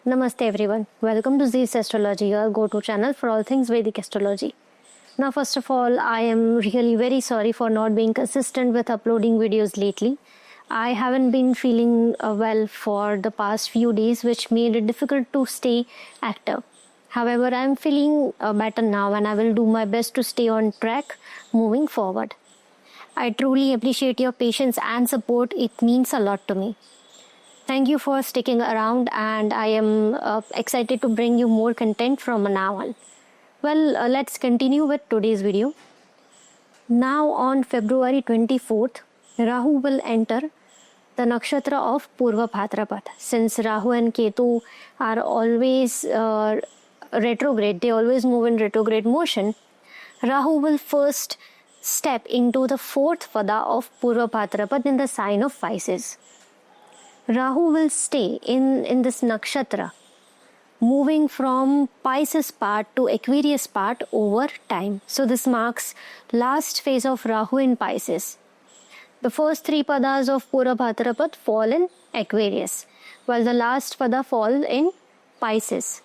Namaste everyone. Welcome to Zeel's Astrology, your go-to channel for all things Vedic astrology. Now first of all, I am really very sorry for not being consistent with uploading videos lately. I haven't been feeling well for the past few days, which made it difficult to stay active. However, I am feeling better now and I will do my best to stay on track moving forward. I truly appreciate your patience and support. It means a lot to me. Thank you for sticking around, and I am excited to bring you more content from now on. Well, let's continue with today's video. Now on February 24th, Rahu will enter the Nakshatra of PurvaBhadrapada. Since Rahu and Ketu are always retrograde, they always move in retrograde motion, Rahu will first step into the fourth pada of PurvaBhadrapada in the sign of Pisces. Rahu will stay in this nakshatra, moving from Pisces part to Aquarius part over time. So this marks last phase of Rahu in Pisces. The first three padas of PurvaBhadrapada fall in Aquarius, while the last pada fall in Pisces.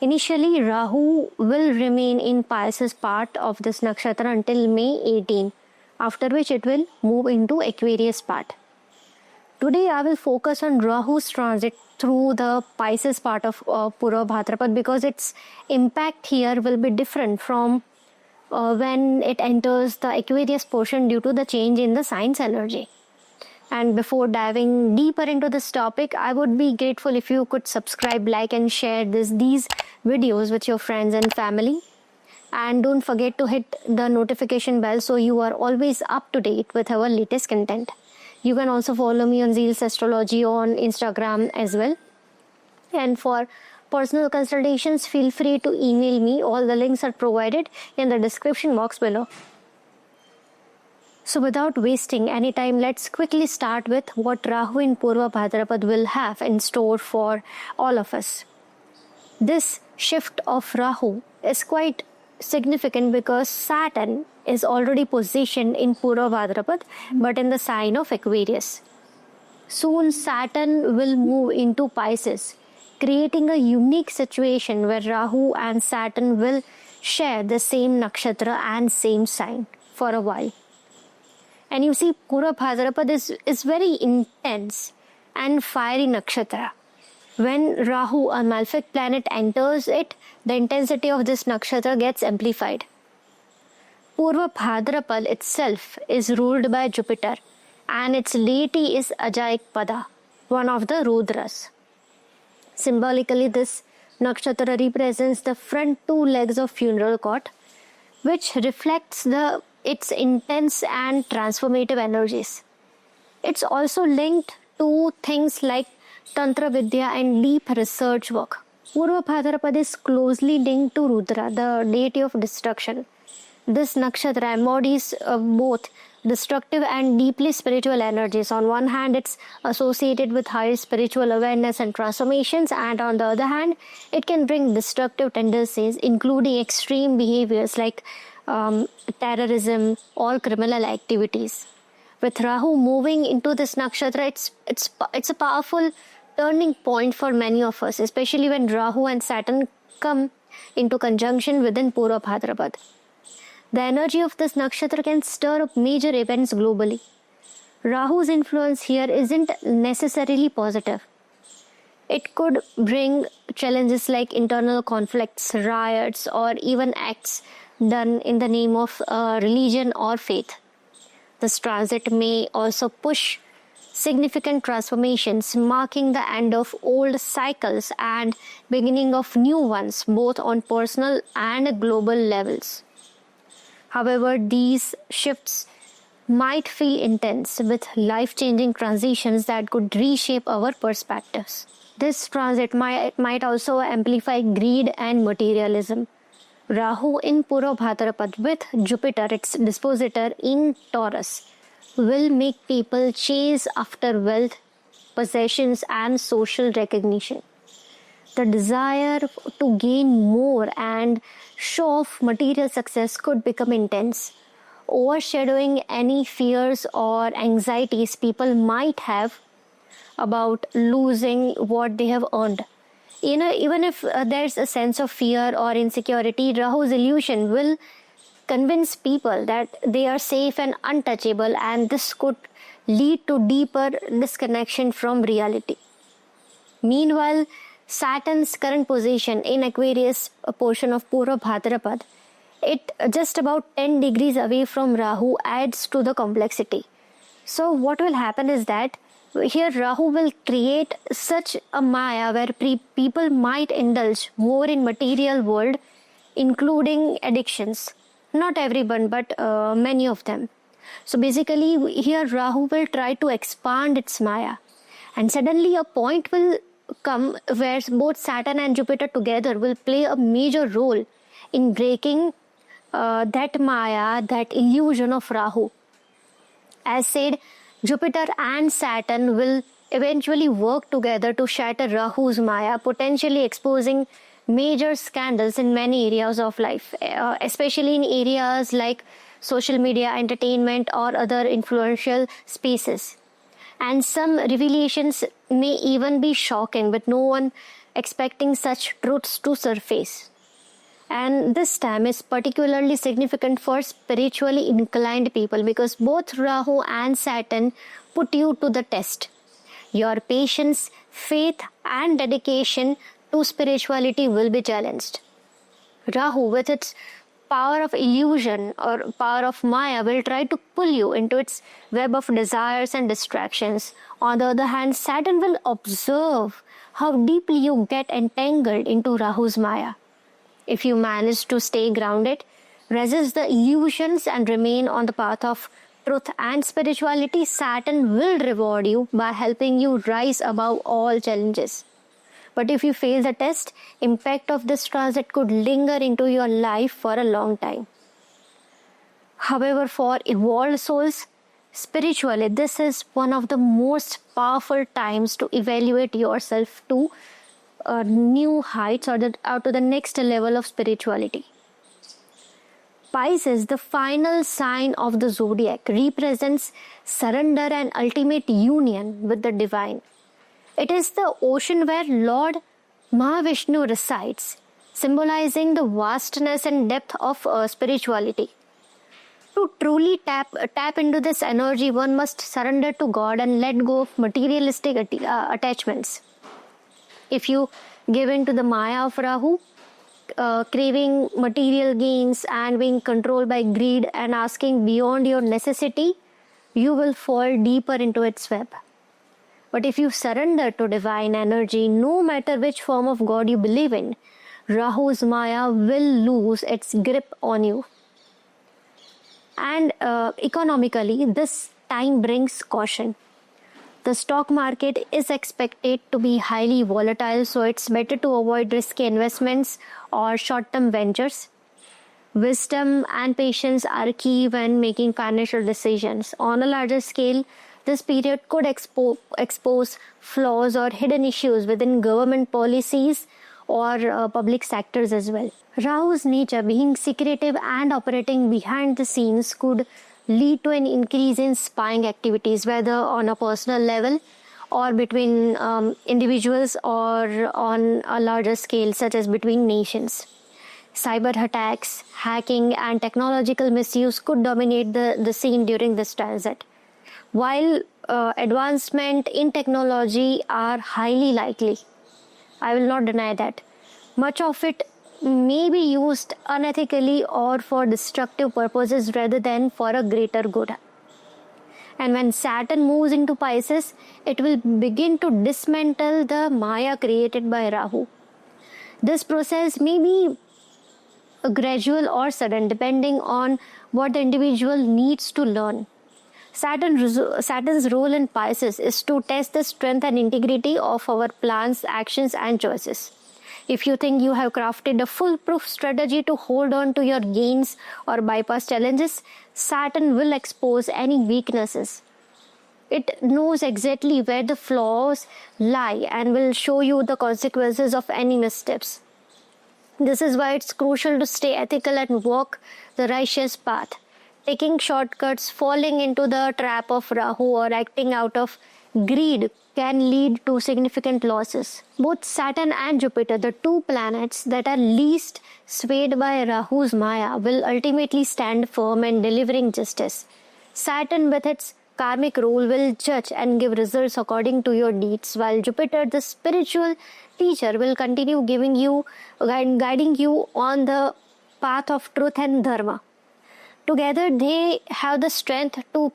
Initially, Rahu will remain in Pisces part of this nakshatra until May 18, after which it will move into Aquarius part. Today I will focus on Rahu's transit through the Pisces part of PurvaBhadrapada because its impact here will be different from when it enters the Aquarius portion due to the change in the sign's energy. And before diving deeper into this topic, I would be grateful if you could subscribe, like and share these videos with your friends and family. And don't forget to hit the notification bell so you are always up to date with our latest content. You can also follow me on Zeel's Astrology on Instagram as well. And for personal consultations, feel free to email me. All the links are provided in the description box below. So without wasting any time, let's quickly start with what Rahu in PurvaBhadrapada will have in store for all of us. This shift of Rahu is quite significant because Saturn is already positioned in PurvaBhadrapada but in the sign of Aquarius. Soon Saturn will move into Pisces, creating a unique situation where Rahu and Saturn will share the same nakshatra and same sign for a while. And you see, PurvaBhadrapada is very intense and fiery nakshatra. When Rahu, a malefic planet, enters it, the intensity of this nakshatra gets amplified. PurvaBhadrapada itself is ruled by Jupiter, and its deity is Ajaik Pada, one of the Rudras. Symbolically, this nakshatra represents the front two legs of funeral cot, which reflects its intense and transformative energies. It's also linked to things like Tantra Vidya and deep research work. PurvaBhadrapada is closely linked to Rudra, the deity of destruction. This nakshatra embodies both destructive and deeply spiritual energies. On one hand, it's associated with higher spiritual awareness and transformations, and on the other hand, it can bring destructive tendencies, including extreme behaviors like terrorism or criminal activities. With Rahu moving into this nakshatra, it's a powerful turning point for many of us, especially when Rahu and Saturn come into conjunction within PurvaBhadrapada. The energy of this nakshatra can stir up major events globally. Rahu's influence here isn't necessarily positive. It could bring challenges like internal conflicts, riots, or even acts done in the name of religion or faith. This transit may also push significant transformations, marking the end of old cycles and beginning of new ones, both on personal and global levels. However, these shifts might feel intense, with life-changing transitions that could reshape our perspectives. This transit might also amplify greed and materialism. Rahu in PurvaBhadrapada with Jupiter, its dispositor, in Taurus, will make people chase after wealth, possessions, and social recognition. The desire to gain more and show off material success could become intense, overshadowing any fears or anxieties people might have about losing what they have earned. Even if there's a sense of fear or insecurity, Rahu's illusion will convince people that they are safe and untouchable, and this could lead to deeper disconnection from reality. Meanwhile, Saturn's current position in Aquarius, a portion of PurvaBhadrapada, it just about 10 degrees away from Rahu, adds to the complexity. So what will happen is that here Rahu will create such a Maya where people might indulge more in material world, including addictions. Not everyone, but many of them. So basically here Rahu will try to expand its Maya, and suddenly a point will come where both Saturn and Jupiter together will play a major role in breaking that Maya, that illusion of Rahu. As said, Jupiter and Saturn will eventually work together to shatter Rahu's Maya, potentially exposing major scandals in many areas of life, especially in areas like social media, entertainment, or other influential spaces. And some revelations may even be shocking, with no one expecting such truths to surface. And this time is particularly significant for spiritually inclined people because both Rahu and Saturn put you to the test. Your patience, faith, and dedication to spirituality will be challenged. Rahu, with its power of illusion or power of Maya, will try to pull you into its web of desires and distractions. On the other hand, Saturn will observe how deeply you get entangled into Rahu's Maya. If you manage to stay grounded, resist the illusions, and remain on the path of truth and spirituality, Saturn will reward you by helping you rise above all challenges. But if you fail the test, impact of this transit could linger into your life for a long time. However, for evolved souls, spiritually, this is one of the most powerful times to evaluate yourself to new heights or to the next level of spirituality. Pisces, the final sign of the zodiac, represents surrender and ultimate union with the divine. It is the ocean where Lord Mahavishnu resides, symbolizing the vastness and depth of spirituality. To truly tap into this energy, one must surrender to God and let go of materialistic attachments. If you give in to the Maya of Rahu, craving material gains and being controlled by greed and asking beyond your necessity, you will fall deeper into its web. But if you surrender to divine energy, no matter which form of God you believe in, Rahu's Maya will lose its grip on you. And economically, this time brings caution. The stock market is expected to be highly volatile, so it's better to avoid risky investments or short-term ventures. Wisdom and patience are key when making financial decisions. On a larger scale, this period could expose flaws or hidden issues within government policies or public sectors as well. Rahu's nature, being secretive and operating behind the scenes, could lead to an increase in spying activities, whether on a personal level or between individuals or on a larger scale, such as between nations. Cyber attacks, hacking, and technological misuse could dominate the scene during this transit. While advancement in technology are highly likely, I will not deny that, much of it may be used unethically or for destructive purposes rather than for a greater good. And when Saturn moves into Pisces, it will begin to dismantle the Maya created by Rahu. This process may be gradual or sudden, depending on what the individual needs to learn. Saturn's role in Pisces is to test the strength and integrity of our plans, actions, and choices. If you think you have crafted a foolproof strategy to hold on to your gains or bypass challenges, Saturn will expose any weaknesses. It knows exactly where the flaws lie and will show you the consequences of any missteps. This is why it's crucial to stay ethical and walk the righteous path. Taking shortcuts, falling into the trap of Rahu, or acting out of greed can lead to significant losses. Both Saturn and Jupiter, the two planets that are least swayed by Rahu's Maya, will ultimately stand firm in delivering justice. Saturn, with its karmic role, will judge and give results according to your deeds, while Jupiter, the spiritual teacher, will continue guiding you on the path of truth and dharma. Together, they have the strength to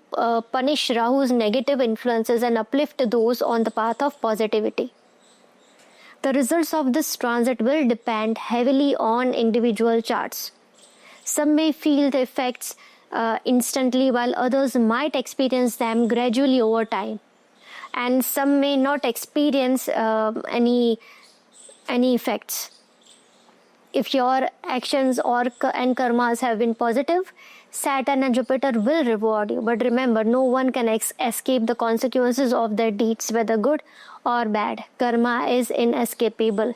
punish Rahu's negative influences and uplift those on the path of positivity. The results of this transit will depend heavily on individual charts. Some may feel the effects instantly, while others might experience them gradually over time. And some may not experience any effects. If your actions and karmas have been positive, Saturn and Jupiter will reward you. But remember, no one can escape the consequences of their deeds, whether good or bad. Karma is inescapable.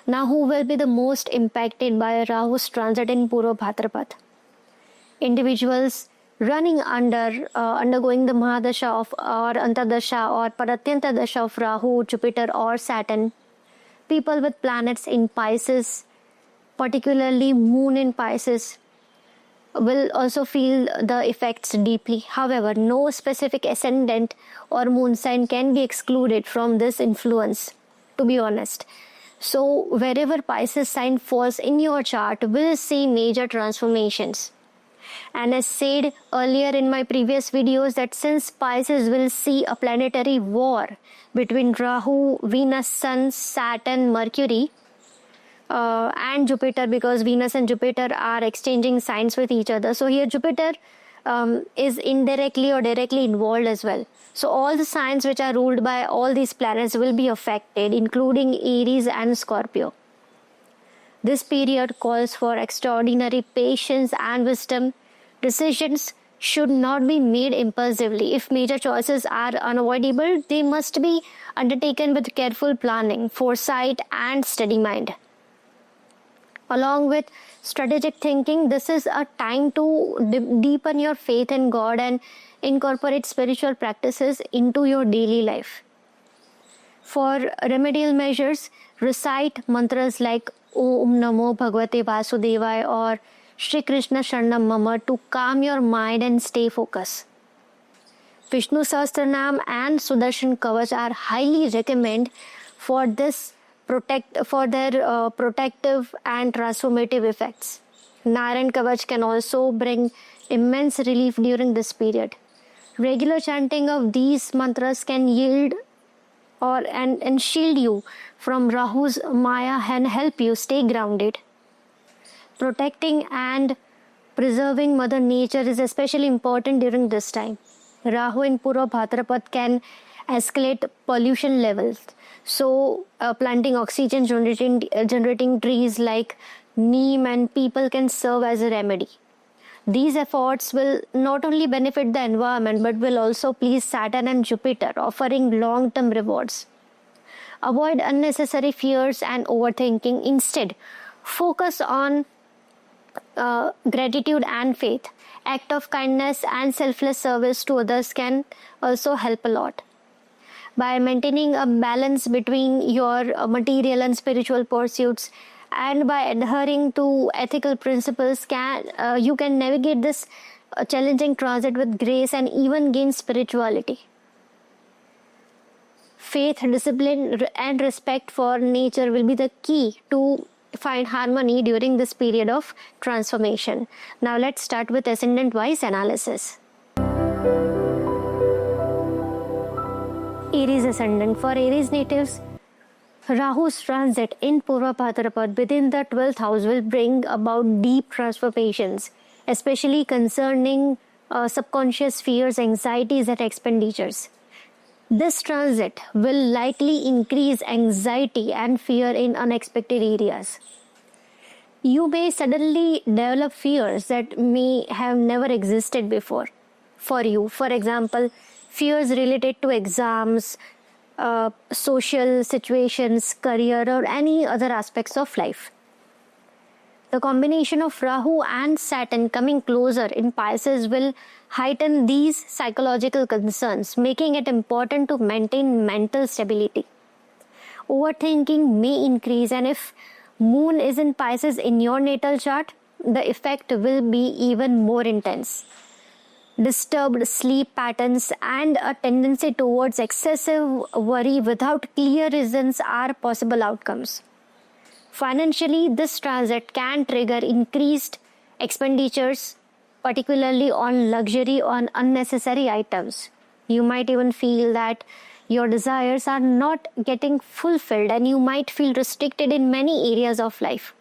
Now, who will be the most impacted by Rahu's transit in PurvaBhadrapada? Individuals undergoing the Mahadasha or Antardasha or Paratyanta Dasha of Rahu, Jupiter or Saturn. People with planets in Pisces, particularly Moon in Pisces, will also feel the effects deeply. However, no specific ascendant or moon sign can be excluded from this influence, to be honest. So, wherever Pisces sign falls in your chart will see major transformations. And as said earlier in my previous videos, that since Pisces will see a planetary war between Rahu, Venus, Sun, Saturn, Mercury, and Jupiter, because Venus and Jupiter are exchanging signs with each other. So here Jupiter is indirectly or directly involved as well. So all the signs which are ruled by all these planets will be affected, including Aries and Scorpio. This period calls for extraordinary patience and wisdom. Decisions should not be made impulsively. If major choices are unavoidable, they must be undertaken with careful planning, foresight, and steady mind. Along with strategic thinking, this is a time to deepen your faith in God and incorporate spiritual practices into your daily life. For remedial measures, recite mantras like Om Namo Bhagavate Vasudevaya or Shri Krishna Sharanam Mama to calm your mind and stay focused. Vishnu Sahasranam and Sudarshan Kavach are highly recommended for their protective and transformative effects. Narayan Kavach can also bring immense relief during this period. Regular chanting of these mantras can yield and shield you from Rahu's Maya and help you stay grounded. Protecting and preserving Mother Nature is especially important during this time. Rahu in PurvaBhadrapada can escalate pollution levels. So, planting oxygen generating trees like neem and people can serve as a remedy. These efforts will not only benefit the environment but will also please Saturn and Jupiter, offering long-term rewards. Avoid unnecessary fears and overthinking. Instead, focus on gratitude and faith. Act of kindness and selfless service to others can also help a lot. By maintaining a balance between your material and spiritual pursuits, and by adhering to ethical principles, you can navigate this challenging transit with grace and even gain spirituality. Faith, discipline, and respect for nature will be the key to find harmony during this period of transformation. Now let's start with ascendant-wise analysis. Aries ascendant. For Aries natives, Rahu's transit in PurvaBhadrapada within the 12th house will bring about deep transformations, especially concerning subconscious fears, anxieties, and expenditures. This transit will likely increase anxiety and fear in unexpected areas. You may suddenly develop fears that may have never existed before for you. For example, fears related to exams, social situations, career, or any other aspects of life. The combination of Rahu and Saturn coming closer in Pisces will heighten these psychological concerns, making it important to maintain mental stability. Overthinking may increase, and if Moon is in Pisces in your natal chart, the effect will be even more intense. Disturbed sleep patterns and a tendency towards excessive worry without clear reasons are possible outcomes. Financially, this transit can trigger increased expenditures, particularly on luxury or unnecessary items. You might even feel that your desires are not getting fulfilled, and you might feel restricted in many areas of life.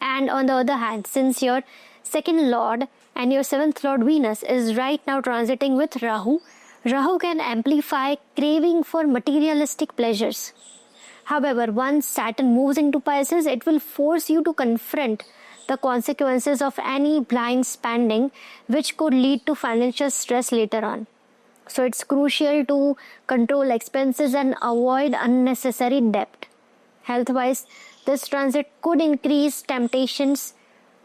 And on the other hand, since your second lord and your seventh lord Venus is right now transiting with Rahu, Rahu can amplify craving for materialistic pleasures. However, once Saturn moves into Pisces, it will force you to confront the consequences of any blind spending, which could lead to financial stress later on. So it's crucial to control expenses and avoid unnecessary debt. Health-wise, this transit could increase temptations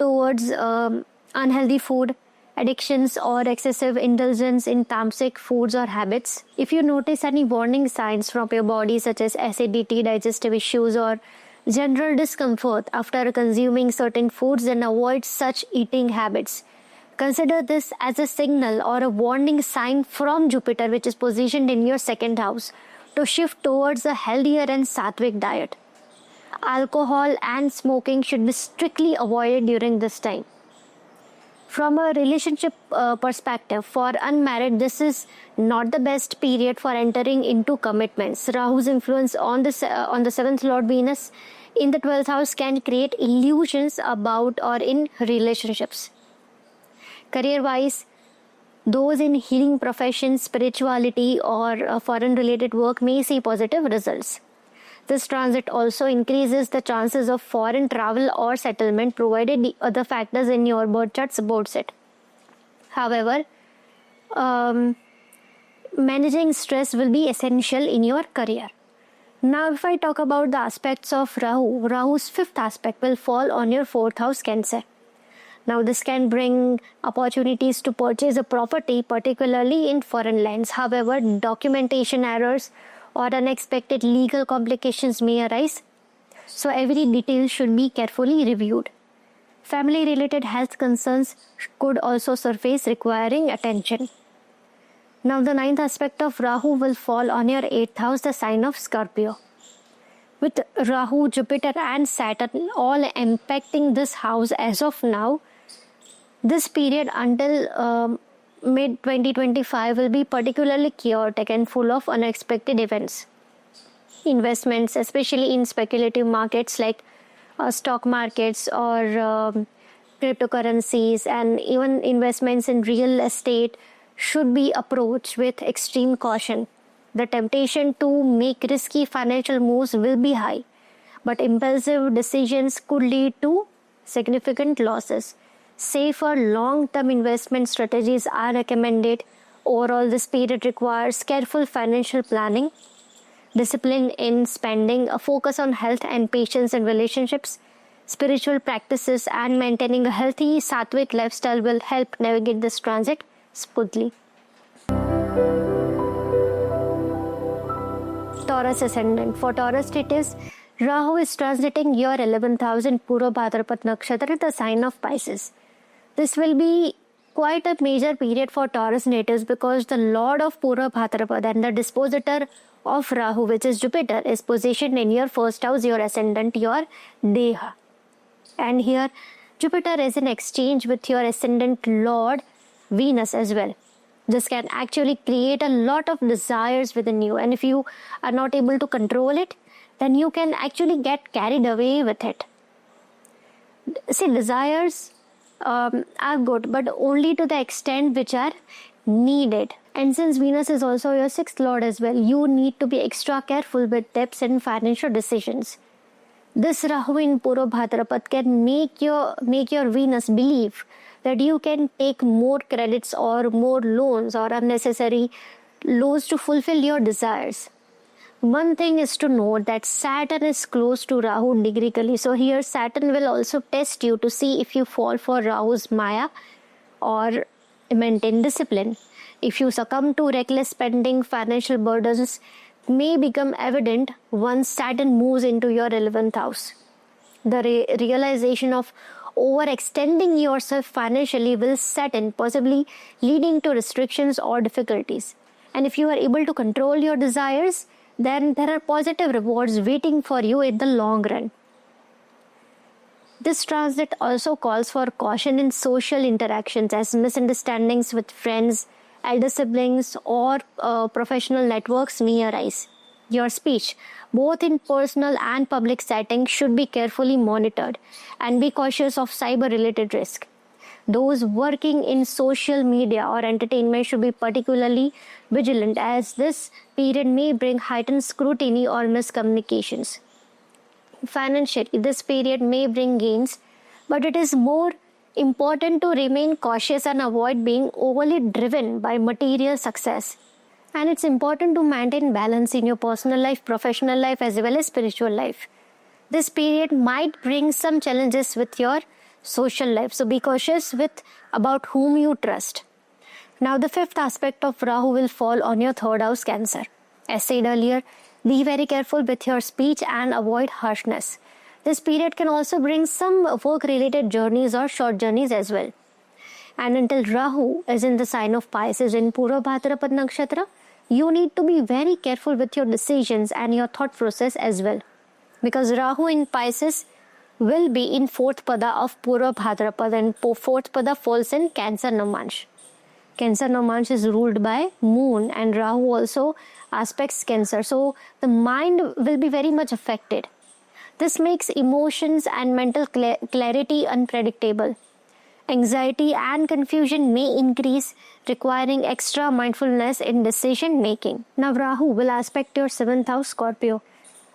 towards unhealthy food, addictions, or excessive indulgence in tamasic foods or habits. If you notice any warning signs from your body such as acidity, digestive issues, or general discomfort after consuming certain foods, then avoid such eating habits. Consider this as a signal or a warning sign from Jupiter, which is positioned in your second house, to shift towards a healthier and sattvic diet. Alcohol and smoking should be strictly avoided during this time. From a relationship perspective, for unmarried, this is not the best period for entering into commitments. Rahu's influence on the 7th Lord Venus in the 12th house can create illusions about or in relationships. Career-wise, those in healing professions, spirituality, or foreign-related work may see positive results. This transit also increases the chances of foreign travel or settlement, provided the other factors in your birth chart supports it. However, managing stress will be essential in your career. Now, if I talk about the aspects of Rahu, Rahu's 5th aspect will fall on your 4th house, Cancer. Now, this can bring opportunities to purchase a property, particularly in foreign lands. However, documentation errors or unexpected legal complications may arise, so every detail should be carefully reviewed. Family-related health concerns could also surface, requiring attention. Now, the 9th aspect of Rahu will fall on your 8th house, the sign of Scorpio. With Rahu, Jupiter and Saturn all impacting this house as of now, this period until mid-2025 will be particularly chaotic and full of unexpected events. Investments, especially in speculative markets like stock markets or cryptocurrencies, and even investments in real estate, should be approached with extreme caution. The temptation to make risky financial moves will be high, but impulsive decisions could lead to significant losses. Safer long-term investment strategies are recommended. Overall, this period requires careful financial planning, discipline in spending, a focus on health and patience in relationships. Spiritual practices and maintaining a healthy sattvic lifestyle will help navigate this transit smoothly. Taurus ascendant. For Taurus it is Rahu is transiting your 11th house in PurvaBhadrapada Nakshatra, the sign of Pisces. This will be quite a major period for Taurus natives because the Lord of PurvaBhadrapada and the dispositor of Rahu, which is Jupiter, is positioned in your first house, your ascendant, your Deha. And here Jupiter is in exchange with your ascendant Lord Venus as well. This can actually create a lot of desires within you, and if you are not able to control it, then you can actually get carried away with it. See, desires are good, but only to the extent which are needed. And since Venus is also your 6th lord as well, you need to be extra careful with debts and financial decisions. This Rahu in PurvaBhadrapada can make your Venus believe that you can take more credits or more loans or unnecessary loans to fulfill your desires. One thing is to note that Saturn is close to Rahu degrically. So here Saturn will also test you to see if you fall for Rahu's Maya or maintain discipline. If you succumb to reckless spending, financial burdens may become evident once Saturn moves into your 11th house. The realization of overextending yourself financially will set in, possibly leading to restrictions or difficulties. And if you are able to control your desires, then there are positive rewards waiting for you in the long run. This transit also calls for caution in social interactions, as misunderstandings with friends, elder siblings, or professional networks may arise. Your speech, both in personal and public settings, should be carefully monitored, and be cautious of cyber-related risk. Those working in social media or entertainment should be particularly vigilant, as this period may bring heightened scrutiny or miscommunications. Financially, this period may bring gains, but it is more important to remain cautious and avoid being overly driven by material success. And it's important to maintain balance in your personal life, professional life, as well as spiritual life. This period might bring some challenges with your social life, so be cautious with about whom you trust. Now the fifth aspect of Rahu will fall on your third house, Cancer. As said earlier, be very careful with your speech and avoid harshness. This period can also bring some work-related journeys or short journeys as well. And until Rahu is in the sign of Pisces in PurvaBhadrapada Nakshatra, you need to be very careful with your decisions and your thought process as well. Because Rahu in Pisces will be in 4th pada of PurvaBhadrapada, and 4th pada falls in Cancer Namansh. Cancer Namansh is ruled by Moon, and Rahu also aspects Cancer. So the mind will be very much affected. This makes emotions and mental clarity unpredictable. Anxiety and confusion may increase, requiring extra mindfulness in decision making. Now Rahu will aspect your 7th house, Scorpio.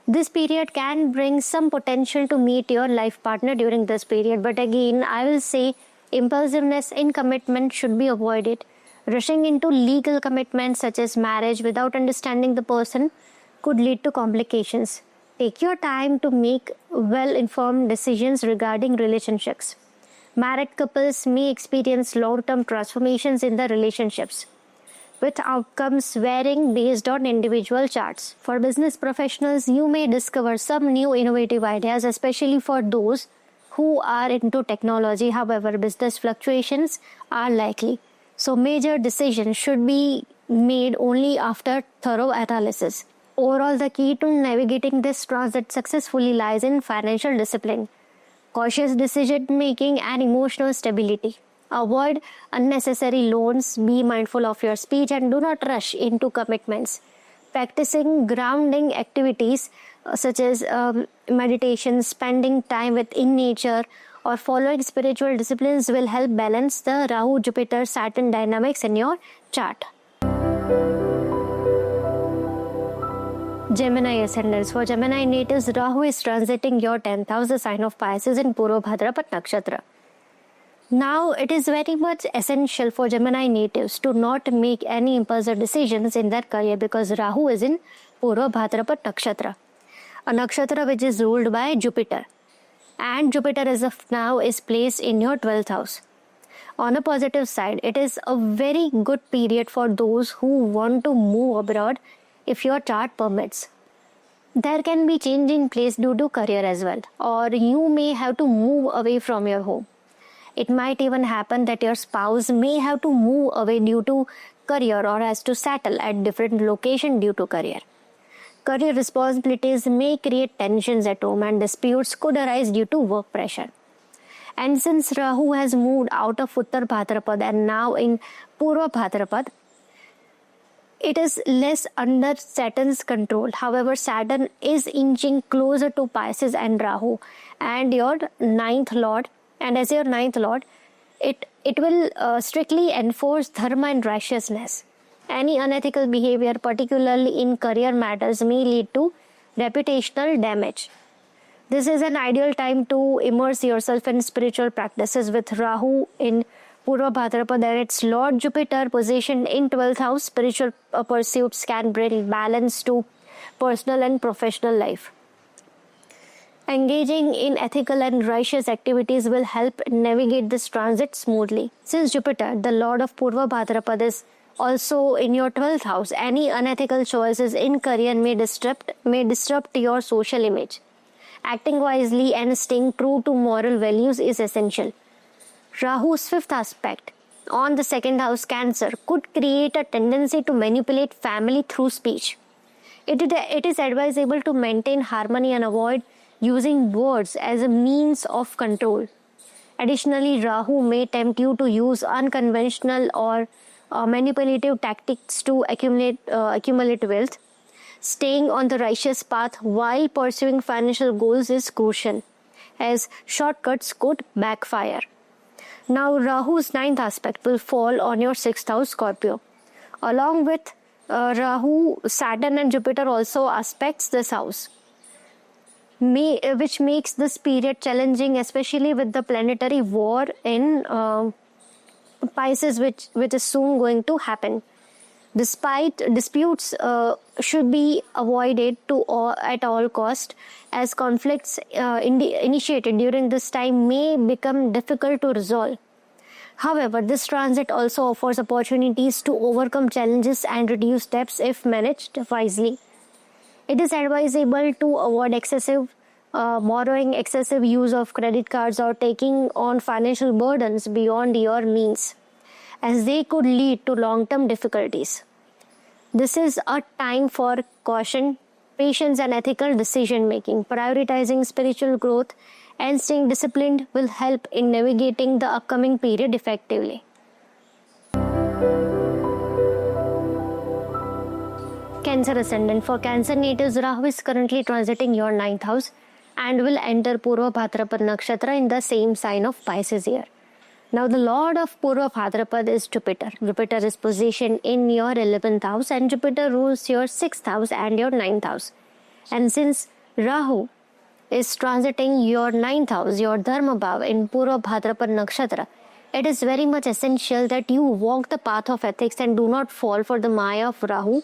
This period can bring some potential to meet your life partner during this period, but again, I will say impulsiveness in commitment should be avoided. Rushing into legal commitments such as marriage without understanding the person could lead to complications. Take your time to make well-informed decisions regarding relationships. Married couples may experience long-term transformations in their relationships, with outcomes varying based on individual charts. For business professionals, you may discover some new innovative ideas, especially for those who are into technology. However, business fluctuations are likely, so major decisions should be made only after thorough analysis. Overall, the key to navigating this transit successfully lies in financial discipline, cautious decision making, and emotional stability. Avoid unnecessary loans, be mindful of your speech, and do not rush into commitments. Practicing grounding activities such as meditation, spending time within nature, or following spiritual disciplines will help balance the Rahu-Jupiter-Saturn dynamics in your chart. Gemini Ascendants. For Gemini natives, Rahu is transiting your 10th house, the sign of Pisces, in PurvaBhadrapada Nakshatra. Now, it is very much essential for Gemini natives to not make any impulsive decisions in their career, because Rahu is in PurvaBhadrapada Nakshatra, a nakshatra which is ruled by Jupiter. And Jupiter as of now is placed in your 12th house. On a positive side, it is a very good period for those who want to move abroad if your chart permits. There can be change in place due to career as well, or you may have to move away from your home. It might even happen that your spouse may have to move away due to career, or has to settle at different location due to career. Career responsibilities may create tensions at home, and disputes could arise due to work pressure. And since Rahu has moved out of Uttar Bhadrapad and now in Purva Bhadrapad, it is less under Saturn's control. However, Saturn is inching closer to Pisces and Rahu, and your 9th lord, and as your 9th lord, it will strictly enforce dharma and righteousness. Any unethical behavior, particularly in career matters, may lead to reputational damage. This is an ideal time to immerse yourself in spiritual practices. With Rahu in Purva Bhadrapada and its Lord Jupiter positioned in 12th house, spiritual pursuits can bring balance to personal and professional life. Engaging in ethical and righteous activities will help navigate this transit smoothly. Since Jupiter, the lord of PurvaBhadrapada, is also in your 12th house, any unethical choices in career may disrupt your social image. Acting wisely and staying true to moral values is essential. Rahu's 5th aspect on the 2nd house, Cancer, could create a tendency to manipulate family through speech. It is advisable to maintain harmony and avoid using words as a means of control. Additionally, Rahu may tempt you to use unconventional or manipulative tactics to accumulate wealth. Staying on the righteous path while pursuing financial goals is crucial, as shortcuts could backfire. Now, Rahu's 9th aspect will fall on your 6th house, Scorpio. Along with Rahu, Saturn and Jupiter also aspects this house, which makes this period challenging, especially with the planetary war in Pisces, which is soon going to happen. Despite disputes should be avoided at all cost, as conflicts initiated during this time may become difficult to resolve. However, this transit also offers opportunities to overcome challenges and reduce debts if managed wisely. It is advisable to avoid excessive borrowing, excessive use of credit cards, or taking on financial burdens beyond your means, as they could lead to long-term difficulties. This is a time for caution, patience, and ethical decision-making. Prioritizing spiritual growth and staying disciplined will help in navigating the upcoming period effectively. Cancer Ascendant. For Cancer natives, Rahu is currently transiting your 9th house and will enter PurvaBhadrapada Nakshatra in the same sign of Pisces year. Now, the lord of PurvaBhadrapada is Jupiter. Jupiter is positioned in your 11th house, and Jupiter rules your 6th house and your 9th house. And since Rahu is transiting your 9th house, your Dharma Bhav, in PurvaBhadrapada Nakshatra, it is very much essential that you walk the path of ethics and do not fall for the Maya of Rahu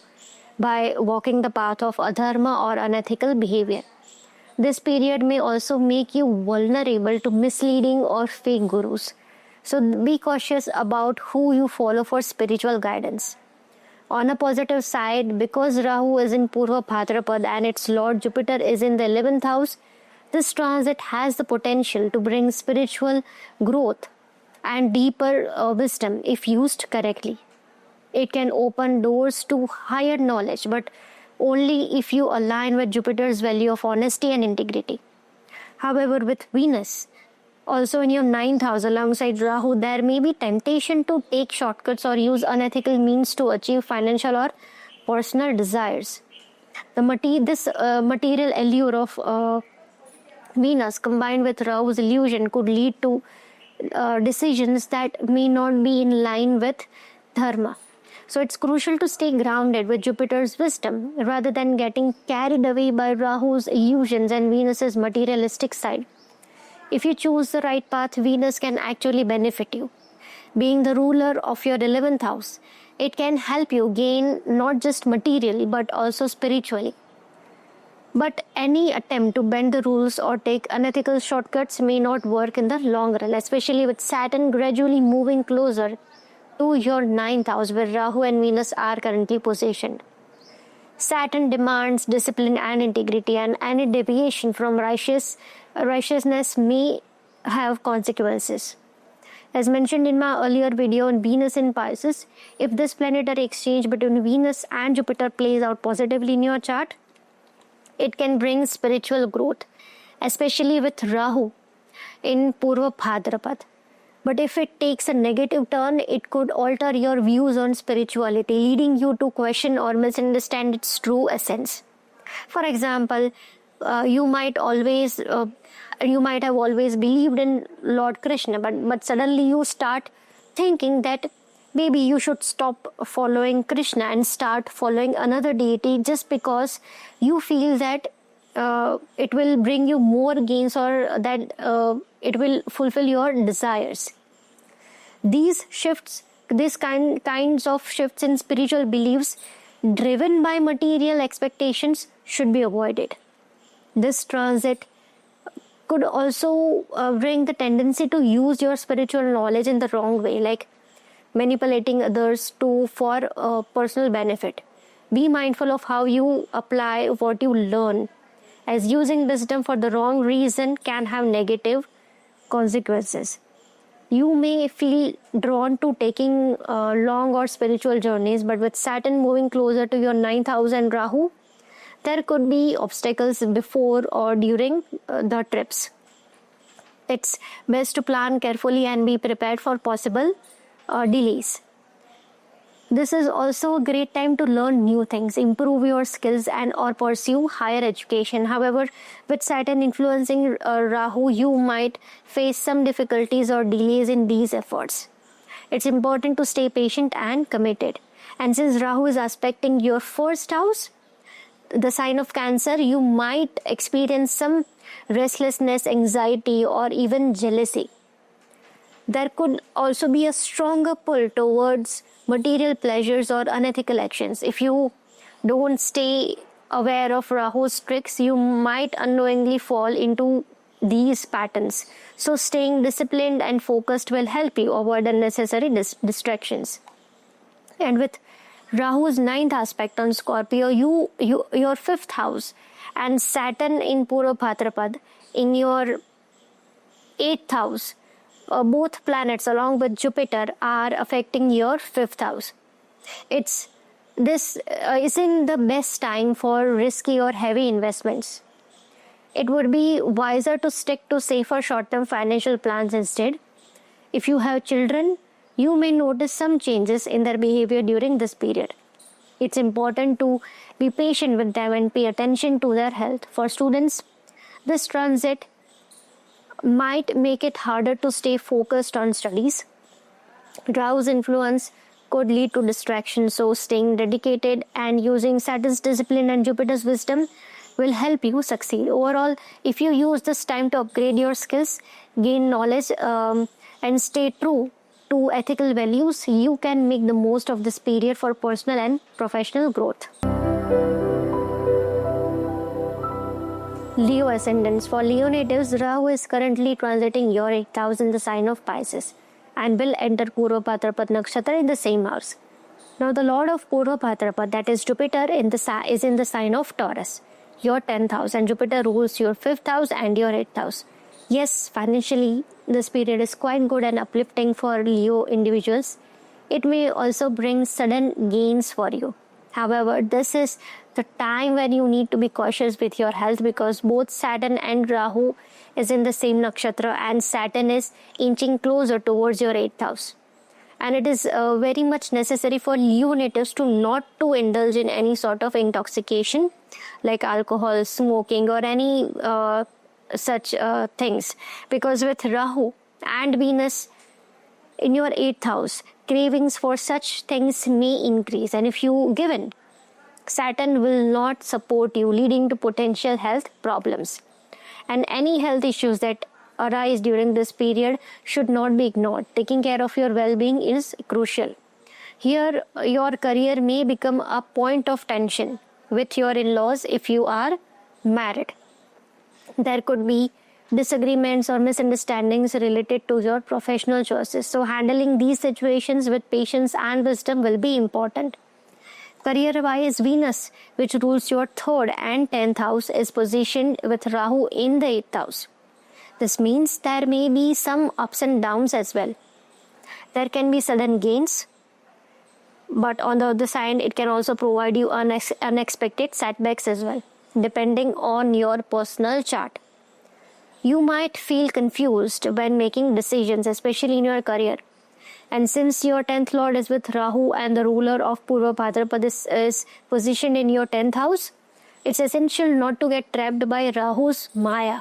by walking the path of adharma or unethical behavior. This period may also make you vulnerable to misleading or fake gurus. So be cautious about who you follow for spiritual guidance. On a positive side, because Rahu is in PurvaBhadrapada and its lord Jupiter is in the 11th house, this transit has the potential to bring spiritual growth and deeper wisdom if used correctly. It can open doors to higher knowledge, but only if you align with Jupiter's value of honesty and integrity. However, with Venus also in your 9th house alongside Rahu, there may be temptation to take shortcuts or use unethical means to achieve financial or personal desires. This material allure of Venus combined with Rahu's illusion could lead to decisions that may not be in line with dharma. So it's crucial to stay grounded with Jupiter's wisdom rather than getting carried away by Rahu's illusions and Venus's materialistic side. If you choose the right path, Venus can actually benefit you. Being the ruler of your 11th house, it can help you gain not just materially but also spiritually. But any attempt to bend the rules or take unethical shortcuts may not work in the long run, especially with Saturn gradually moving closer to your 9th house where Rahu and Venus are currently positioned. Saturn demands discipline and integrity, and any deviation from righteousness may have consequences. As mentioned in my earlier video on Venus in Pisces, if this planetary exchange between Venus and Jupiter plays out positively in your chart, it can bring spiritual growth, especially with Rahu in PurvaBhadrapada. But if it takes a negative turn, it could alter your views on spirituality, leading you to question or misunderstand its true essence. For example, you might have always believed in Lord Krishna, but suddenly you start thinking that maybe you should stop following Krishna and start following another deity just because you feel that it will bring you more gains or that it will fulfill your desires. These kinds of shifts in spiritual beliefs driven by material expectations should be avoided. This transit could also bring the tendency to use your spiritual knowledge in the wrong way, like manipulating others for personal benefit. Be mindful of how you apply what you learn, as using wisdom for the wrong reason can have negative consequences. You may feel drawn to taking long or spiritual journeys, but with Saturn moving closer to your 9th house and Rahu, there could be obstacles before or during the trips. It's best to plan carefully and be prepared for possible delays. This is also a great time to learn new things, improve your skills and or pursue higher education. However, with Saturn influencing Rahu, you might face some difficulties or delays in these efforts. It's important to stay patient and committed. And since Rahu is aspecting your 1st house, the sign of Cancer, you might experience some restlessness, anxiety, or even jealousy. There could also be a stronger pull towards material pleasures or unethical actions. If you don't stay aware of Rahu's tricks, you might unknowingly fall into these patterns. So staying disciplined and focused will help you avoid unnecessary distractions. And with Rahu's 9th aspect on Scorpio, your 5th house and Saturn in PurvaBhadrapada in your 8th house, both planets along with Jupiter are affecting your 5th house. This isn't the best time for risky or heavy investments. It would be wiser to stick to safer short-term financial plans instead. If you have children, you may notice some changes in their behavior during this period. It's important to be patient with them and pay attention to their health. For students, this transit might make it harder to stay focused on studies. Rahu's influence could lead to distraction, so staying dedicated and using Saturn's discipline and Jupiter's wisdom will help you succeed. Overall, if you use this time to upgrade your skills, gain knowledge, and stay true to ethical values, you can make the most of this period for personal and professional growth. Leo Ascendants. For Leo natives, Rahu is currently transiting your 8th house in the sign of Pisces and will enter PurvaBhadrapada Nakshatra in the same house. Now the Lord of PurvaBhadrapada, that is Jupiter, is in the sign of Taurus, your 10th house, and Jupiter rules your 5th house and your 8th house. Yes, financially, this period is quite good and uplifting for Leo individuals. It may also bring sudden gains for you. However, this is the time when you need to be cautious with your health, because both Saturn and Rahu is in the same nakshatra, and Saturn is inching closer towards your 8th house. And it is very much necessary for Leo natives to not to indulge in any sort of intoxication like alcohol, smoking, or any such things, because with Rahu and Venus in your 8th house, cravings for such things may increase, and if you give in, Saturn will not support you, leading to potential health problems. And any health issues that arise during this period should not be ignored. Taking care of your well-being is crucial. Here, your career may become a point of tension with your in-laws if you are married. There could be disagreements or misunderstandings related to your professional choices. So handling these situations with patience and wisdom will be important. Career-wise, Venus, which rules your 3rd and 10th house, is positioned with Rahu in the 8th house. This means there may be some ups and downs as well. There can be sudden gains, but on the other side, it can also provide you unexpected setbacks as well, depending on your personal chart. You might feel confused when making decisions, especially in your career. And since your 10th lord is with Rahu and the ruler of PurvaBhadrapada is positioned in your 10th house, it's essential not to get trapped by Rahu's Maya.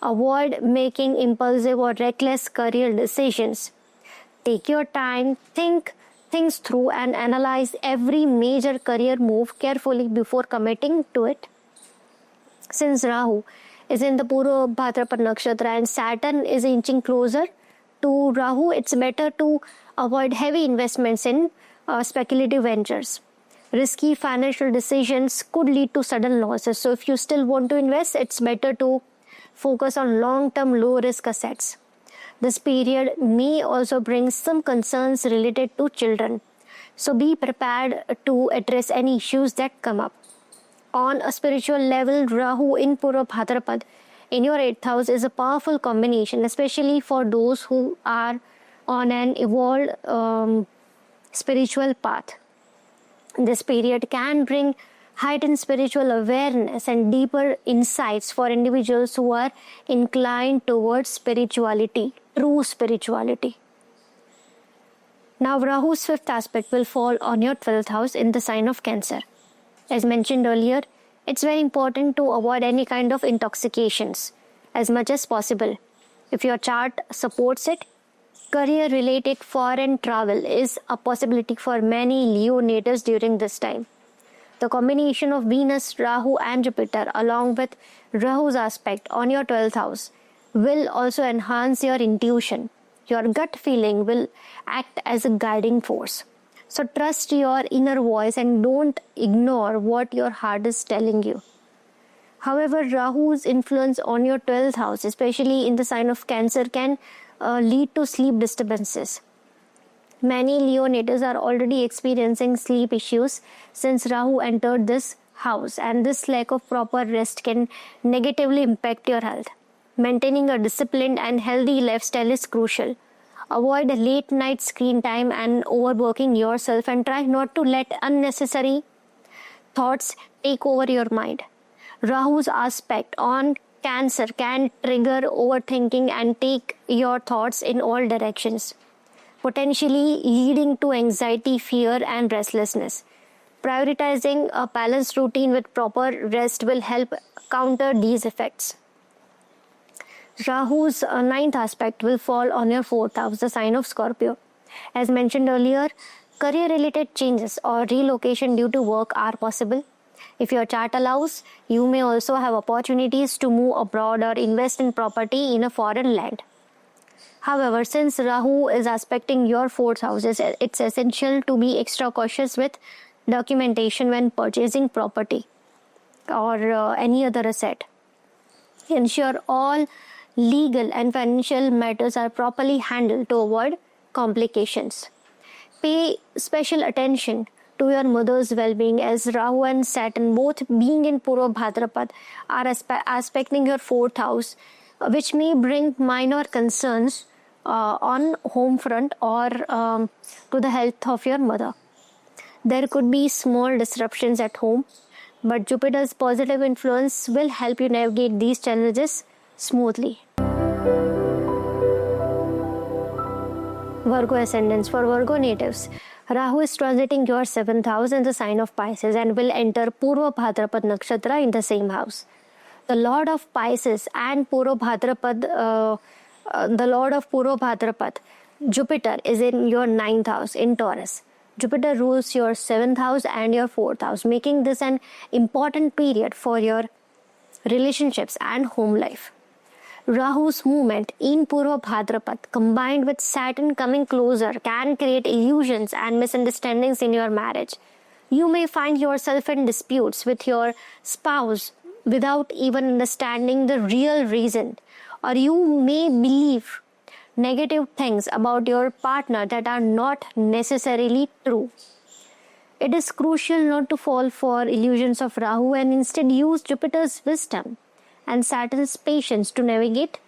Avoid making impulsive or reckless career decisions. Take your time, think things through, and analyze every major career move carefully before committing to it. Since Rahu is in the PurvaBhadrapada Nakshatra and Saturn is inching closer to Rahu, it's better to avoid heavy investments in speculative ventures. Risky financial decisions could lead to sudden losses. So if you still want to invest, it's better to focus on long-term low-risk assets. This period may also bring some concerns related to children. So be prepared to address any issues that come up. On a spiritual level, Rahu in PurvaBhadrapada in your 8th house is a powerful combination, especially for those who are on an evolved spiritual path. This period can bring heightened spiritual awareness and deeper insights for individuals who are inclined towards spirituality, true spirituality. Now, Rahu's 5th aspect will fall on your 12th house in the sign of Cancer. As mentioned earlier, it's very important to avoid any kind of intoxications as much as possible. If your chart supports it, career-related foreign travel is a possibility for many Leo natives during this time. The combination of Venus, Rahu and Jupiter along with Rahu's aspect on your 12th house will also enhance your intuition. Your gut feeling will act as a guiding force. So trust your inner voice and don't ignore what your heart is telling you. However, Rahu's influence on your 12th house, especially in the sign of Cancer, can lead to sleep disturbances. Many Leo natives are already experiencing sleep issues since Rahu entered this house, and this lack of proper rest can negatively impact your health. Maintaining a disciplined and healthy lifestyle is crucial. Avoid late night screen time and overworking yourself, and try not to let unnecessary thoughts take over your mind. Rahu's aspect on Cancer can trigger overthinking and take your thoughts in all directions, potentially leading to anxiety, fear, and restlessness. Prioritizing a balanced routine with proper rest will help counter these effects. Rahu's 9th aspect will fall on your 4th house, the sign of Scorpio. As mentioned earlier, career-related changes or relocation due to work are possible. If your chart allows, you may also have opportunities to move abroad or invest in property in a foreign land. However, since Rahu is aspecting your 4th house, it's essential to be extra cautious with documentation when purchasing property or any other asset. Ensure all legal and financial matters are properly handled to avoid complications. Pay special attention to your mother's well-being, as Rahu and Saturn, both being in PurvaBhadrapada, are aspecting your 4th house, which may bring minor concerns on home front or to the health of your mother. There could be small disruptions at home, but Jupiter's positive influence will help you navigate these challenges smoothly. Virgo Ascendants. For Virgo natives, Rahu is transiting your 7th house in the sign of Pisces and will enter PurvaBhadrapada Nakshatra in the same house. The Lord of Pisces and PurvaBhadrapada, Jupiter, is in your 9th house in Taurus. Jupiter rules your 7th house and your 4th house, making this an important period for your relationships and home life. Rahu's movement in PurvaBhadrapada combined with Saturn coming closer can create illusions and misunderstandings in your marriage. You may find yourself in disputes with your spouse without even understanding the real reason, or you may believe negative things about your partner that are not necessarily true. It is crucial not to fall for illusions of Rahu and instead use Jupiter's wisdom and Saturn's patience to navigate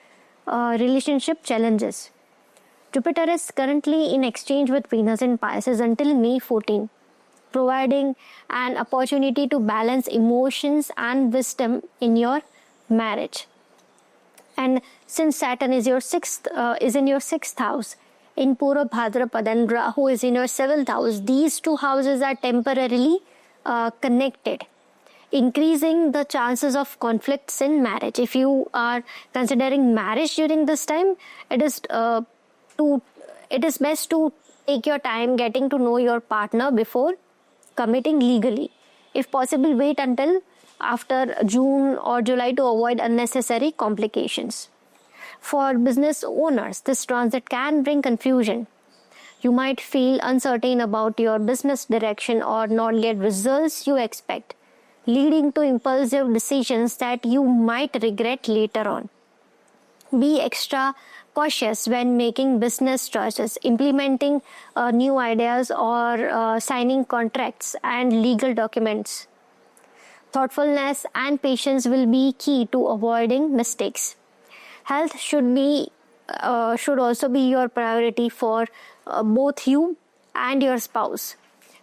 relationship challenges. Jupiter is currently in exchange with Venus in Pisces until May 14, providing an opportunity to balance emotions and wisdom in your marriage. And since Saturn is in your 6th house in PurvaBhadrapada and Rahu is in your 7th house, these two houses are temporarily connected, increasing the chances of conflicts in marriage. If you are considering marriage during this time, it is best to take your time getting to know your partner before committing legally. If possible, wait until after June or July to avoid unnecessary complications. For business owners, this transit can bring confusion. You might feel uncertain about your business direction or not get results you expect, leading to impulsive decisions that you might regret later on. Be extra cautious when making business choices, implementing new ideas, or signing contracts and legal documents. Thoughtfulness and patience will be key to avoiding mistakes. Health should also be your priority for both you and your spouse.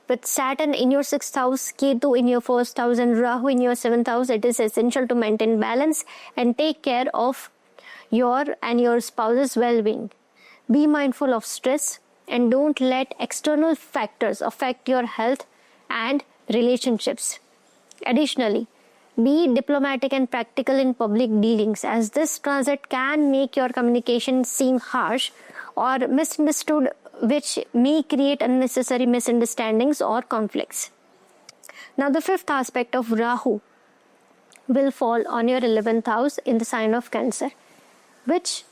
With Saturn in your 6th house, Ketu in your 1st house, and Rahu in your 7th house, it is essential to maintain balance and take care of your and your spouse's well-being. Be mindful of stress and don't let external factors affect your health and relationships. Additionally, be diplomatic and practical in public dealings, as this transit can make your communication seem harsh or misunderstood, which may create unnecessary misunderstandings or conflicts. Now, the 5th aspect of Rahu will fall on your 11th house in the sign of Cancer, which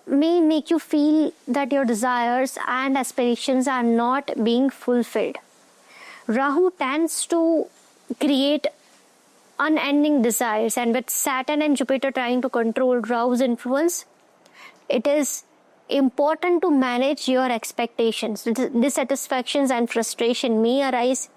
may make you feel that your desires and aspirations are not being fulfilled. Rahu tends to create unending desires, and with Saturn and Jupiter trying to control Rahu's influence, it is important to manage your expectations. Dissatisfactions and frustration may arise,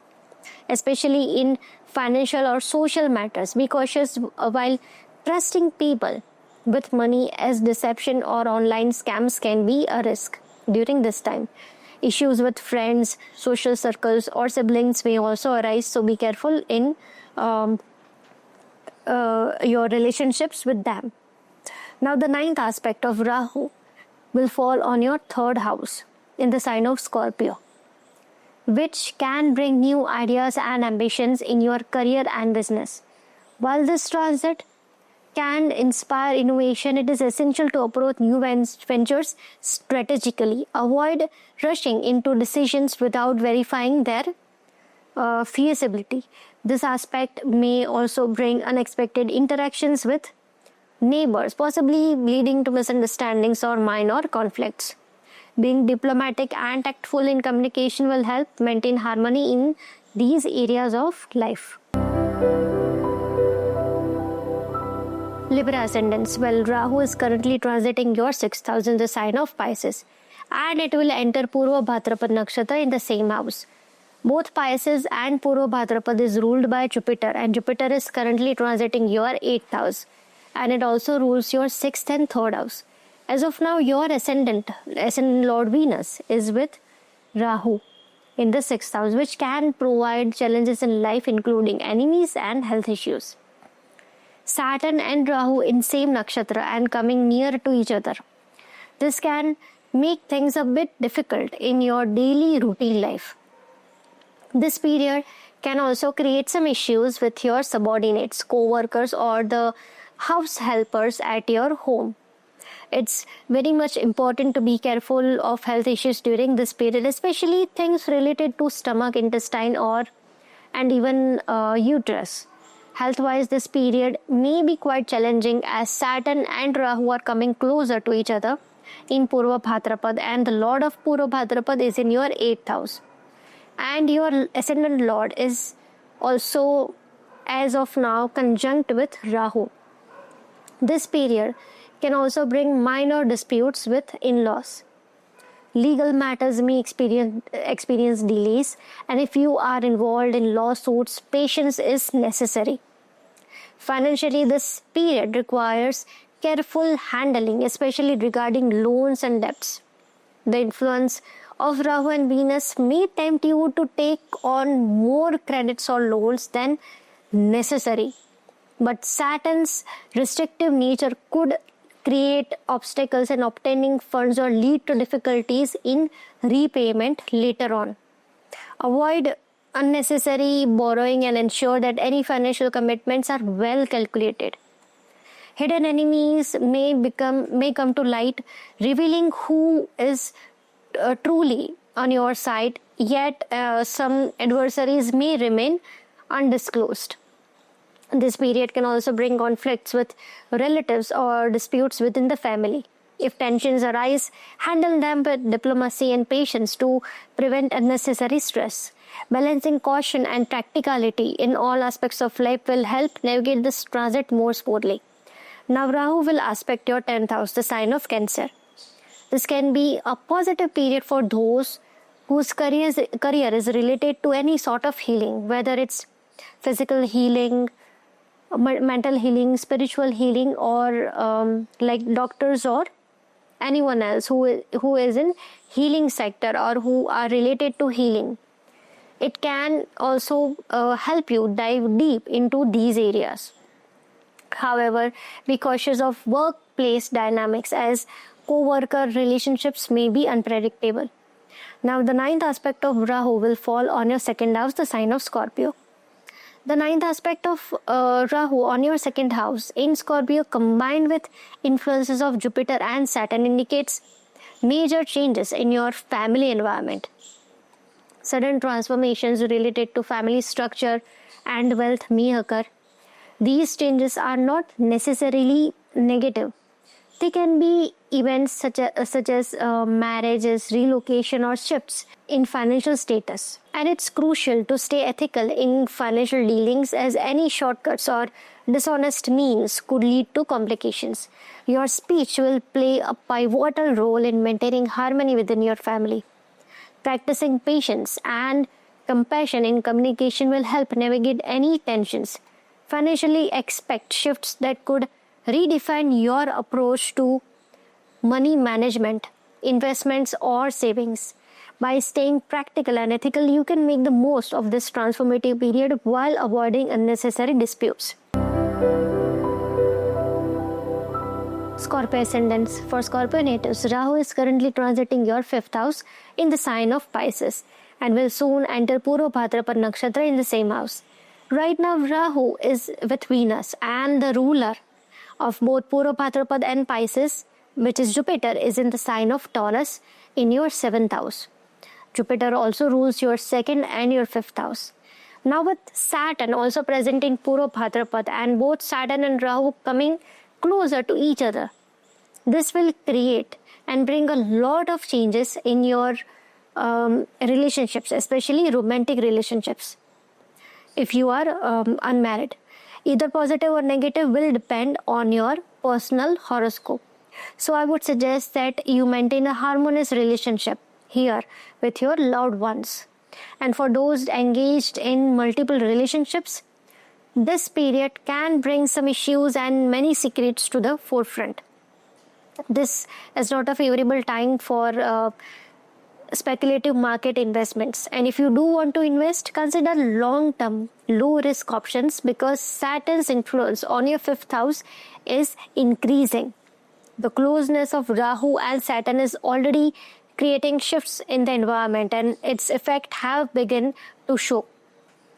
especially in financial or social matters. Be cautious while trusting people with money, as deception or online scams can be a risk during this time. Issues with friends, social circles, or siblings may also arise, so be careful in your relationships with them. Now, the 9th aspect of Rahu will fall on your 3rd house in the sign of Scorpio, which can bring new ideas and ambitions in your career and business. While this transit can inspire innovation, it is essential to approach new ventures strategically. Avoid rushing into decisions without verifying their feasibility. This aspect may also bring unexpected interactions with neighbors, possibly leading to misunderstandings or minor conflicts. Being diplomatic and tactful in communication will help maintain harmony in these areas of life. Libra Ascendants. Well, Rahu is currently transiting your 6th house in the sign of Pisces, and it will enter PurvaBhadrapada Nakshatra in the same house. Both Pisces and PurvaBhadrapada is ruled by Jupiter, and Jupiter is currently transiting your 8th house, and it also rules your 6th and 3rd house. As of now, your ascendant Lord Venus is with Rahu in the 6th house, which can provide challenges in life, including enemies and health issues. Saturn and Rahu in same nakshatra and coming near to each other. This can make things a bit difficult in your daily routine life. This period can also create some issues with your subordinates, co-workers, or the house helpers at your home. It's very much important to be careful of health issues during this period, especially things related to stomach, intestine, and even uterus. Health-wise, this period may be quite challenging, as Saturn and Rahu are coming closer to each other in PurvaBhadrapada, and the Lord of PurvaBhadrapada is in your 8th house. And your ascendant Lord is also, as of now, conjunct with Rahu. This period can also bring minor disputes with in-laws. Legal matters may experience delays, and if you are involved in lawsuits, patience is necessary. Financially, this period requires careful handling, especially regarding loans and debts. The influence of Rahu and Venus may tempt you to take on more credits or loans than necessary, but Saturn's restrictive nature could create obstacles in obtaining funds or lead to difficulties in repayment later on. Avoid unnecessary borrowing and ensure that any financial commitments are well calculated. Hidden enemies may come to light, revealing who is truly on your side, yet some adversaries may remain undisclosed. This period can also bring conflicts with relatives or disputes within the family. If tensions arise, handle them with diplomacy and patience to prevent unnecessary stress. Balancing caution and practicality in all aspects of life will help navigate this transit more smoothly. Now Rahu will aspect your 10th house, the sign of Cancer. This can be a positive period for those whose career is related to any sort of healing, whether it's physical healing, mental healing, spiritual healing, or like doctors or anyone else who is in healing sector or who are related to healing. It can also help you dive deep into these areas. However, be cautious of workplace dynamics as co-worker relationships may be unpredictable. Now, the 9th aspect of Rahu will fall on your 2nd house, the sign of Scorpio. The 9th aspect of Rahu on your 2nd house in Scorpio, combined with influences of Jupiter and Saturn, indicates major changes in your family environment. Sudden transformations related to family structure and wealth may occur. These changes are not necessarily negative. They can be events such as marriages, relocation, or shifts in financial status. And it's crucial to stay ethical in financial dealings, as any shortcuts or dishonest means could lead to complications. Your speech will play a pivotal role in maintaining harmony within your family. Practicing patience and compassion in communication will help navigate any tensions. Financially, expect shifts that could redefine your approach to money management, investments, or savings. By staying practical and ethical, you can make the most of this transformative period while avoiding unnecessary disputes. Scorpio Ascendants. For Scorpio natives, Rahu is currently transiting your 5th house in the sign of Pisces and will soon enter PurvaBhadrapada Nakshatra in the same house. Right now, Rahu is with Venus, and the ruler of both PurvaBhadrapada and Pisces, which is Jupiter, is in the sign of Taurus in your 7th house. Jupiter also rules your 2nd and your 5th house. Now with Saturn also present in PurvaBhadrapada and both Saturn and Rahu coming closer to each other, this will create and bring a lot of changes in your relationships, especially romantic relationships. If you are unmarried, either positive or negative will depend on your personal horoscope. So I would suggest that you maintain a harmonious relationship here with your loved ones. And for those engaged in multiple relationships, this period can bring some issues and many secrets to the forefront. This is not a favorable time for speculative market investments, and if you do want to invest, consider long-term low risk options, because Saturn's influence on your 5th house is increasing. The closeness of Rahu and Saturn is already creating shifts in the environment, and its effect have begun to show.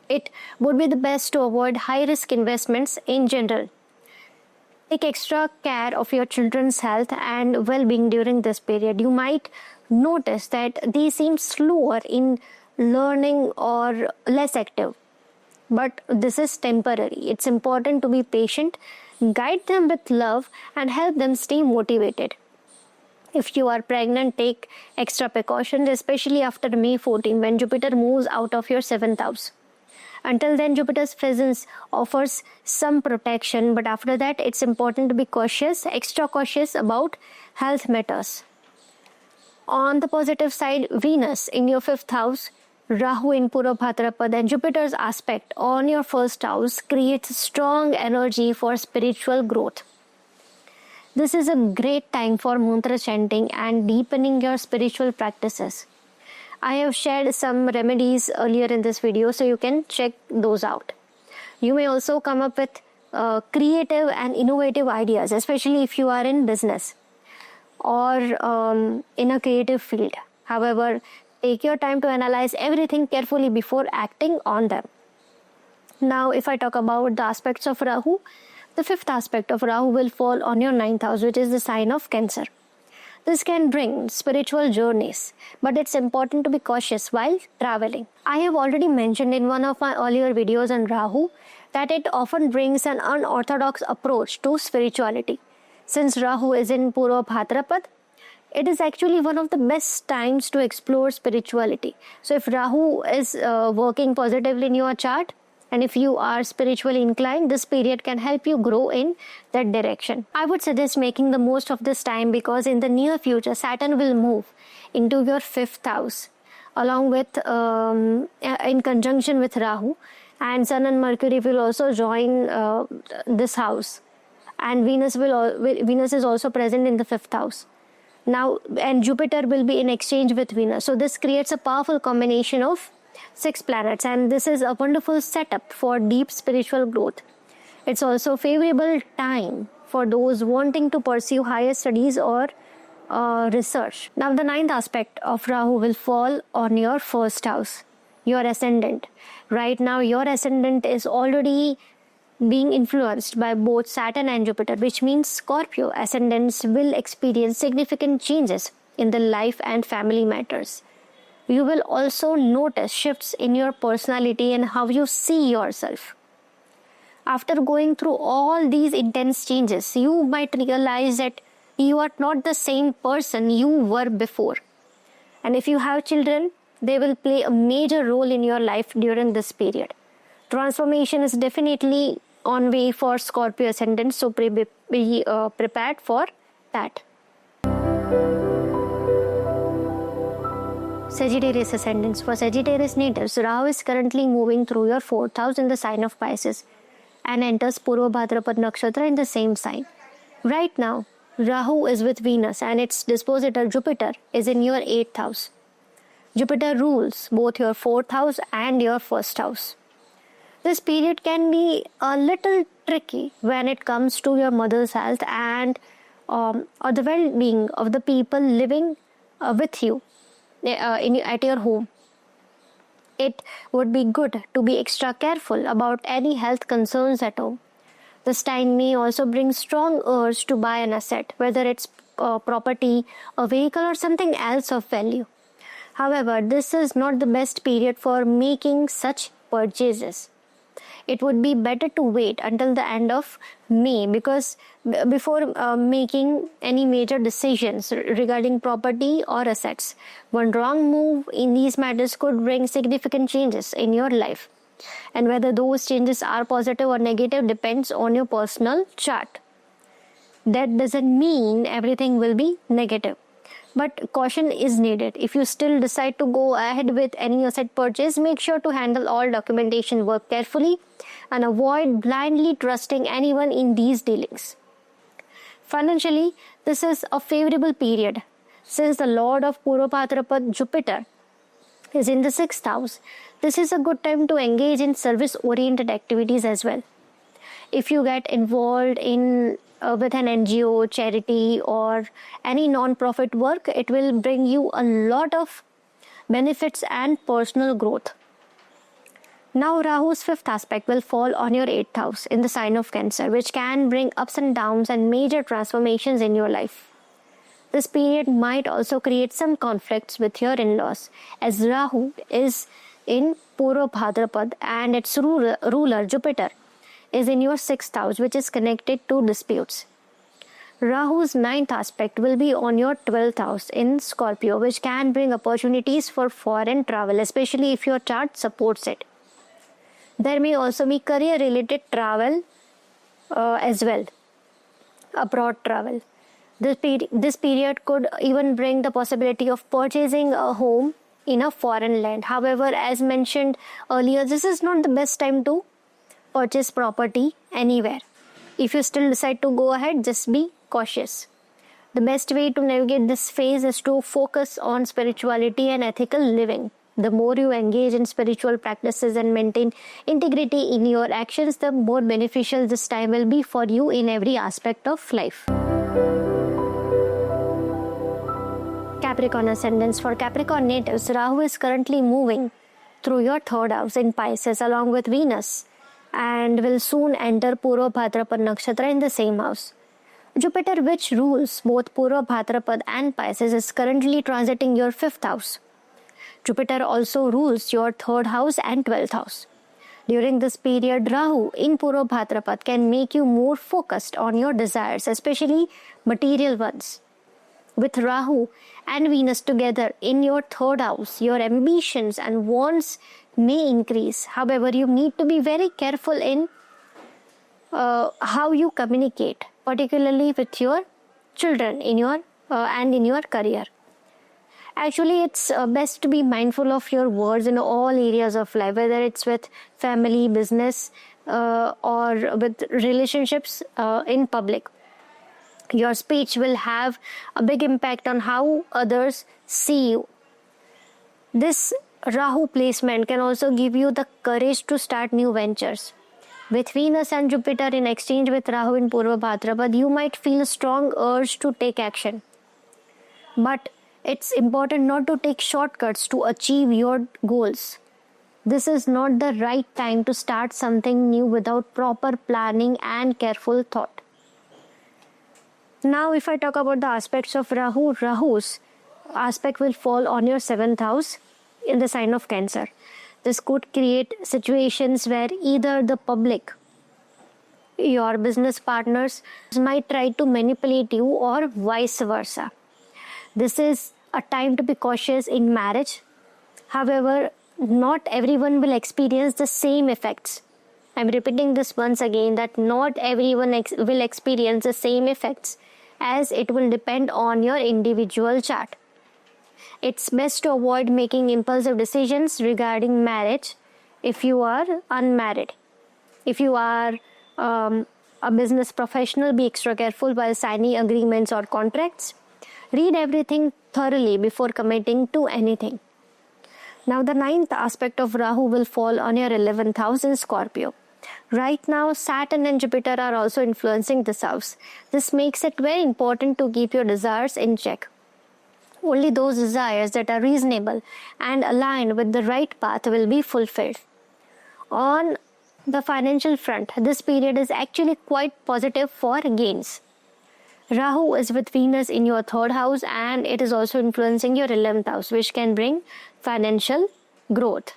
It would be the best to avoid high risk investments in general. Take extra care of your children's health and well-being during this period. You might notice that they seem slower in learning or less active, but this is temporary. It's important to be patient, guide them with love, and help them stay motivated. If you are pregnant, take extra precautions, especially after May 14 when Jupiter moves out of your 7th house. Until then, Jupiter's presence offers some protection, but after that, it's important to be cautious, extra cautious about health matters. On the positive side, Venus in your 5th house, Rahu in PurvaBhadrapada, and Jupiter's aspect on your 1st house creates strong energy for spiritual growth. This is a great time for mantra chanting and deepening your spiritual practices. I have shared some remedies earlier in this video, so you can check those out. You may also come up with creative and innovative ideas, especially if you are in business or in a creative field. However, take your time to analyze everything carefully before acting on them. Now, if I talk about the aspects of Rahu, the 5th aspect of Rahu will fall on your 9th house, which is the sign of Cancer. This can bring spiritual journeys, but it's important to be cautious while traveling. I have already mentioned in one of my earlier videos on Rahu that it often brings an unorthodox approach to spirituality. Since Rahu is in PurvaBhadrapada, it is actually one of the best times to explore spirituality. So if Rahu is working positively in your chart, and if you are spiritually inclined, this period can help you grow in that direction. I would suggest making the most of this time, because in the near future, Saturn will move into your 5th house, along with in conjunction with Rahu, and Sun and Mercury will also join this house, and Venus is also present in the 5th house. Now, and Jupiter will be in exchange with Venus. So this creates a powerful combination of 6 planets, and this is a wonderful setup for deep spiritual growth. It's also a favorable time for those wanting to pursue higher studies or research. Now, the 9th aspect of Rahu will fall on your 1st house, your ascendant. Right now, your ascendant is already being influenced by both Saturn and Jupiter, which means Scorpio ascendants will experience significant changes in the life and family matters. You will also notice shifts in your personality and how you see yourself. After going through all these intense changes, you might realize that you are not the same person you were before. And if you have children, they will play a major role in your life during this period. Transformation is definitely on way for Scorpio ascendants, so be prepared for that. Sagittarius ascendants. For Sagittarius natives, Rahu is currently moving through your 4th house in the sign of Pisces and enters PurvaBhadrapada Nakshatra in the same sign. Right now, Rahu is with Venus and its dispositor Jupiter is in your 8th house. Jupiter rules both your 4th house and your 1st house. This period can be a little tricky when it comes to your mother's health and or the well-being of the people living with you at your home. It would be good to be extra careful about any health concerns at home. This time may also bring strong urge to buy an asset, whether it's property, a vehicle, or something else of value. However, this is not the best period for making such purchases. It would be better to wait until the end of May, because before making any major decisions regarding property or assets, one wrong move in these matters could bring significant changes in your life. And whether those changes are positive or negative depends on your personal chart. That doesn't mean everything will be negative, but caution is needed. If you still decide to go ahead with any asset purchase, make sure to handle all documentation work carefully and avoid blindly trusting anyone in these dealings. Financially, this is a favorable period. Since the Lord of PurvaBhadrapada, Jupiter, is in the 6th house, this is a good time to engage in service-oriented activities as well. If you get involved in with an NGO, charity, or any non-profit work, it will bring you a lot of benefits and personal growth. Now, Rahu's 5th aspect will fall on your 8th house in the sign of Cancer, which can bring ups and downs and major transformations in your life. This period might also create some conflicts with your in-laws, as Rahu is in PurvaBhadrapada and its ruler Jupiter is in your 6th house, which is connected to disputes. Rahu's 9th aspect will be on your 12th house in Scorpio, which can bring opportunities for foreign travel, especially if your chart supports it. There may also be career-related travel as well, abroad travel. This period could even bring the possibility of purchasing a home in a foreign land. However, as mentioned earlier, this is not the best time to purchase property anywhere. If you still decide to go ahead, just be cautious. The best way to navigate this phase is to focus on spirituality and ethical living. The more you engage in spiritual practices and maintain integrity in your actions, the more beneficial this time will be for you in every aspect of life. Capricorn ascendants. For Capricorn natives, Rahu is currently moving through your 3rd house in Pisces along with Venus and will soon enter PurvaBhadrapada Nakshatra in the same house. Jupiter, which rules both PurvaBhadrapada and Pisces, is currently transiting your 5th house. Jupiter also rules your 3rd house and 12th house. During this period, Rahu in PurvaBhadrapada can make you more focused on your desires, especially material ones. With Rahu and Venus together in your third house, your ambitions and wants may increase. However, you need to be very careful in how you communicate, particularly with your children in your and in your career. Actually, it's best to be mindful of your words in all areas of life, whether it's with family, business, or with relationships in public. Your speech will have a big impact on how others see you. This Rahu placement can also give you the courage to start new ventures. With Venus and Jupiter in exchange with Rahu in PurvaBhadrapada, you might feel a strong urge to take action. But it's important not to take shortcuts to achieve your goals. This is not the right time to start something new without proper planning and careful thought. Now, if I talk about the aspects of Rahu, Rahu's aspect will fall on your 7th house in the sign of Cancer. This could create situations where either the public, your business partners, might try to manipulate you or vice versa. This is a time to be cautious in marriage. However, not everyone will experience the same effects. I'm repeating this once again, that not everyone will experience the same effects, as it will depend on your individual chart. It's best to avoid making impulsive decisions regarding marriage if you are unmarried. If you are a business professional, be extra careful while signing agreements or contracts. Read everything thoroughly before committing to anything. Now, the 9th aspect of Rahu will fall on your 11th house in Scorpio. Right now, Saturn and Jupiter are also influencing this house. This makes it very important to keep your desires in check. Only those desires that are reasonable and aligned with the right path will be fulfilled. On the financial front, this period is actually quite positive for gains. Rahu is with Venus in your 3rd house, and it is also influencing your 11th house, which can bring financial growth.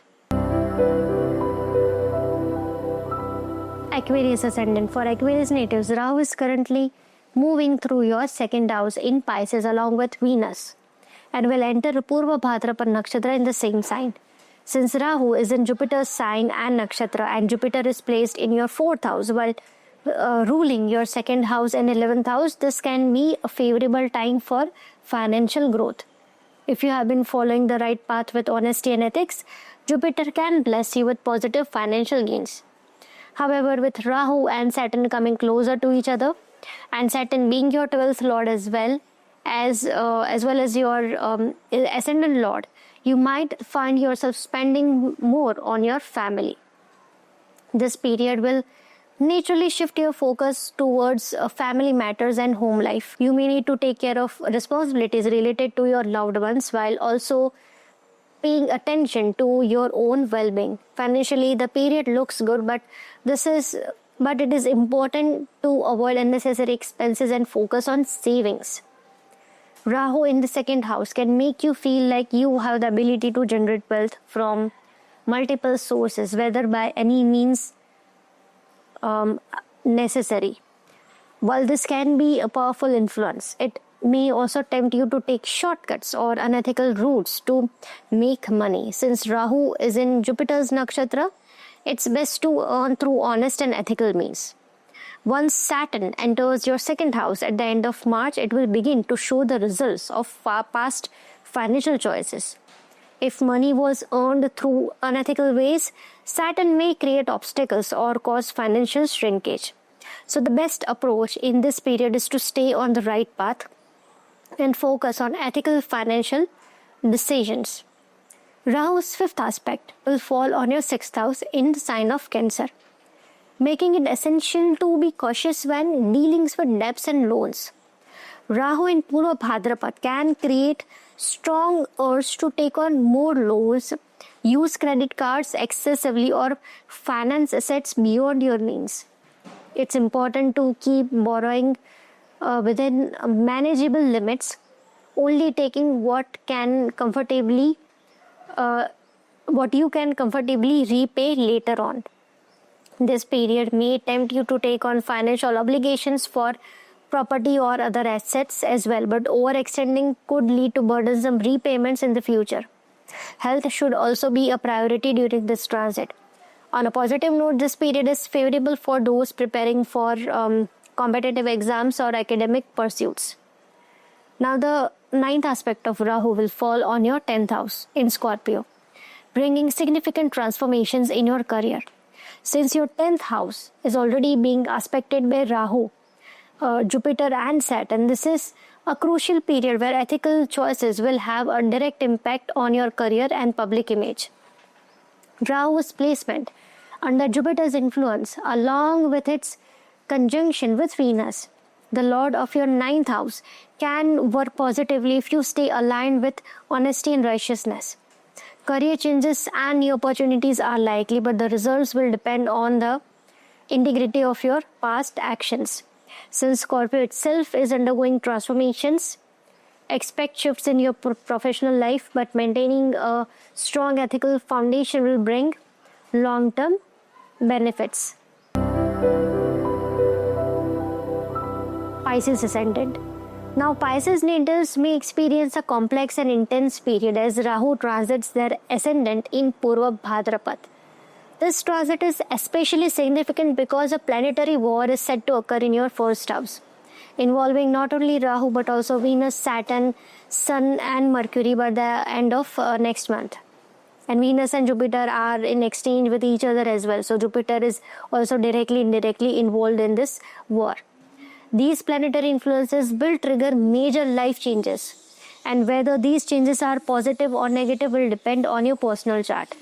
Aquarius ascendant. For Aquarius natives, Rahu is currently moving through your 2nd house in Pisces along with Venus, and will enter PurvaBhadrapada Nakshatra in the same sign. Since Rahu is in Jupiter's sign and Nakshatra, and Jupiter is placed in your 4th house while ruling your 2nd house and 11th house, this can be a favorable time for financial growth. If you have been following the right path with honesty and ethics, Jupiter can bless you with positive financial gains. However, with Rahu and Saturn coming closer to each other, and Saturn being your 12th lord as well as your ascendant lord, you might find yourself spending more on your family. This period will naturally shift your focus towards family matters and home life. You may need to take care of responsibilities related to your loved ones while also paying attention to your own well-being. Financially, the period looks good, but it is important to avoid unnecessary expenses and focus on savings. Rahu in the 2nd house can make you feel like you have the ability to generate wealth from multiple sources, whether by any means necessary. While this can be a powerful influence, it may also tempt you to take shortcuts or unethical routes to make money. Since Rahu is in Jupiter's nakshatra, it's best to earn through honest and ethical means. Once Saturn enters your 2nd house at the end of March, it will begin to show the results of past financial choices. If money was earned through unethical ways, Saturn may create obstacles or cause financial shrinkage. So the best approach in this period is to stay on the right path and focus on ethical financial decisions. Rahu's 5th aspect will fall on your 6th house in the sign of Cancer, making it essential to be cautious when dealing with debts and loans. Rahu in PurvaBhadrapada can create strong urge to take on more loans, use credit cards excessively, or finance assets beyond your means. It's important to keep borrowing within manageable limits, only taking what you can comfortably repay later on. This period may tempt you to take on financial obligations for property or other assets as well, but overextending could lead to burdensome repayments in the future. Health should also be a priority during this transit. On a positive note, this period is favorable for those preparing for competitive exams or academic pursuits. Now, the ninth aspect of Rahu will fall on your 10th house in Scorpio, bringing significant transformations in your career. Since your 10th house is already being aspected by Rahu, Jupiter and Saturn, this is a crucial period where ethical choices will have a direct impact on your career and public image. Rahu's placement under Jupiter's influence, along with its conjunction with Venus, the Lord of your 9th house, can work positively if you stay aligned with honesty and righteousness. Career changes and new opportunities are likely, but the results will depend on the integrity of your past actions. Since Scorpio itself is undergoing transformations, expect shifts in your professional life, but maintaining a strong ethical foundation will bring long-term benefits. Pisces Ascendant. Now, Pisces natives may experience a complex and intense period as Rahu transits their ascendant in PurvaBhadrapada. This transit is especially significant because a planetary war is set to occur in your first house, involving not only Rahu but also Venus, Saturn, Sun and Mercury by the end of next month. And Venus and Jupiter are in exchange with each other as well. So Jupiter is also directly, indirectly involved in this war. These planetary influences will trigger major life changes, and whether these changes are positive or negative will depend on your personal chart.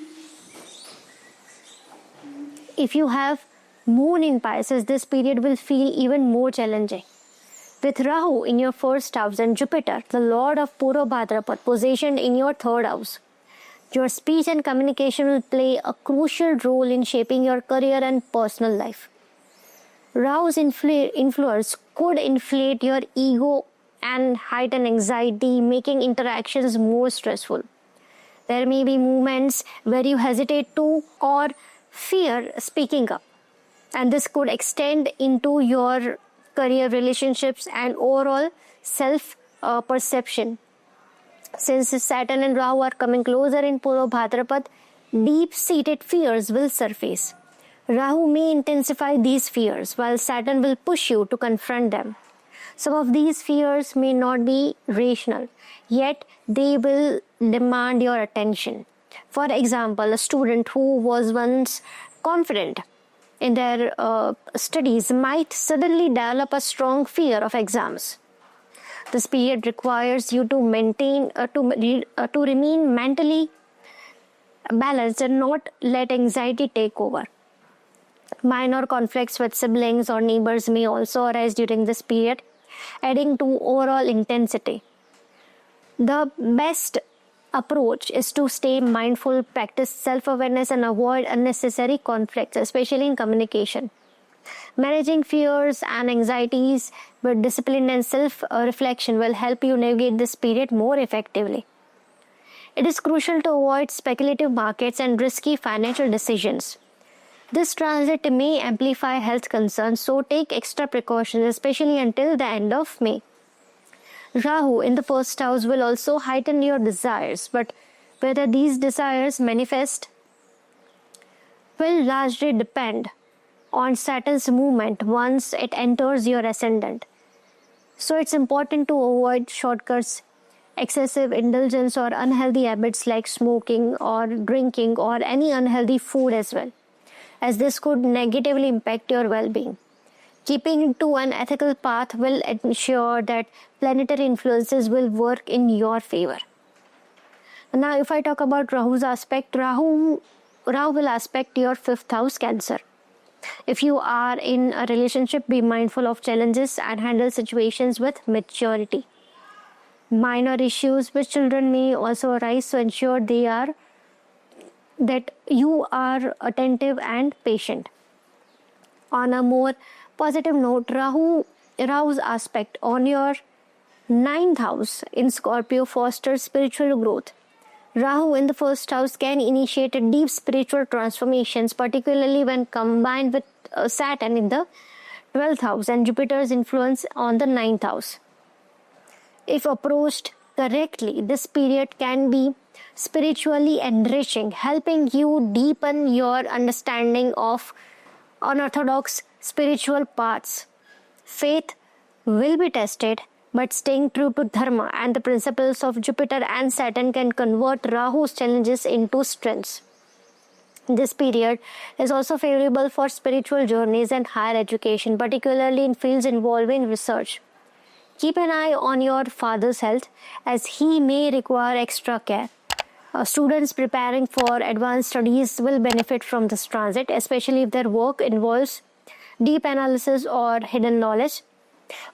If you have Moon in Pisces, this period will feel even more challenging. With Rahu in your first house and Jupiter, the Lord of PurvaBhadrapada, positioned in your third house, your speech and communication will play a crucial role in shaping your career and personal life. Rahu's influence could inflate your ego and heighten anxiety, making interactions more stressful. There may be moments where you hesitate to or fear speaking up, and this could extend into your career, relationships, and overall self-perception. Since Saturn and Rahu are coming closer in PurvaBhadrapada, deep-seated fears will surface. Rahu may intensify these fears, while Saturn will push you to confront them. Some of these fears may not be rational, yet they will demand your attention. For example, a student who was once confident in their studies might suddenly develop a strong fear of exams. This period requires you to remain mentally balanced and not let anxiety take over. Minor conflicts with siblings or neighbors may also arise during this period, adding to overall intensity. The best approach is to stay mindful, practice self-awareness, and avoid unnecessary conflicts, especially in communication. Managing fears and anxieties with discipline and self-reflection will help you navigate this period more effectively. It is crucial to avoid speculative markets and risky financial decisions. This transit may amplify health concerns, so take extra precautions, especially until the end of May. Rahu in the first house will also heighten your desires, but whether these desires manifest will largely depend on Saturn's movement once it enters your ascendant. So it's important to avoid shortcuts, excessive indulgence, or unhealthy habits like smoking or drinking or any unhealthy food as well, as this could negatively impact your well-being. Keeping to an ethical path will ensure that planetary influences will work in your favor. Now, if I talk about Rahu's aspect, Rahu will aspect your 5th house, Cancer. If you are in a relationship, be mindful of challenges and handle situations with maturity. Minor issues with children may also arise, so ensure that you are attentive and patient. On a more positive note, Rahu's aspect on your 9th house in Scorpio fosters spiritual growth. Rahu in the first house can initiate deep spiritual transformations, particularly when combined with Saturn in the 12th house and Jupiter's influence on the 9th house. If approached correctly, this period can be spiritually enriching, helping you deepen your understanding of unorthodox spiritual paths. Faith will be tested, but staying true to Dharma and the principles of Jupiter and Saturn can convert Rahu's challenges into strengths. This period is also favorable for spiritual journeys and higher education, particularly in fields involving research. Keep an eye on your father's health, as he may require extra care. Students preparing for advanced studies will benefit from this transit, especially if their work involves deep analysis or hidden knowledge.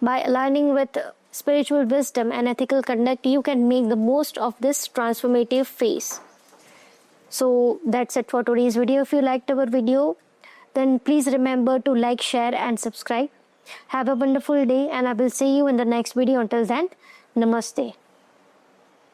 By aligning with spiritual wisdom and ethical conduct, you can make the most of this transformative phase. So that's it for today's video. If you liked our video, then please remember to like, share and subscribe. Have a wonderful day, and I will see you in the next video. Until then, Namaste.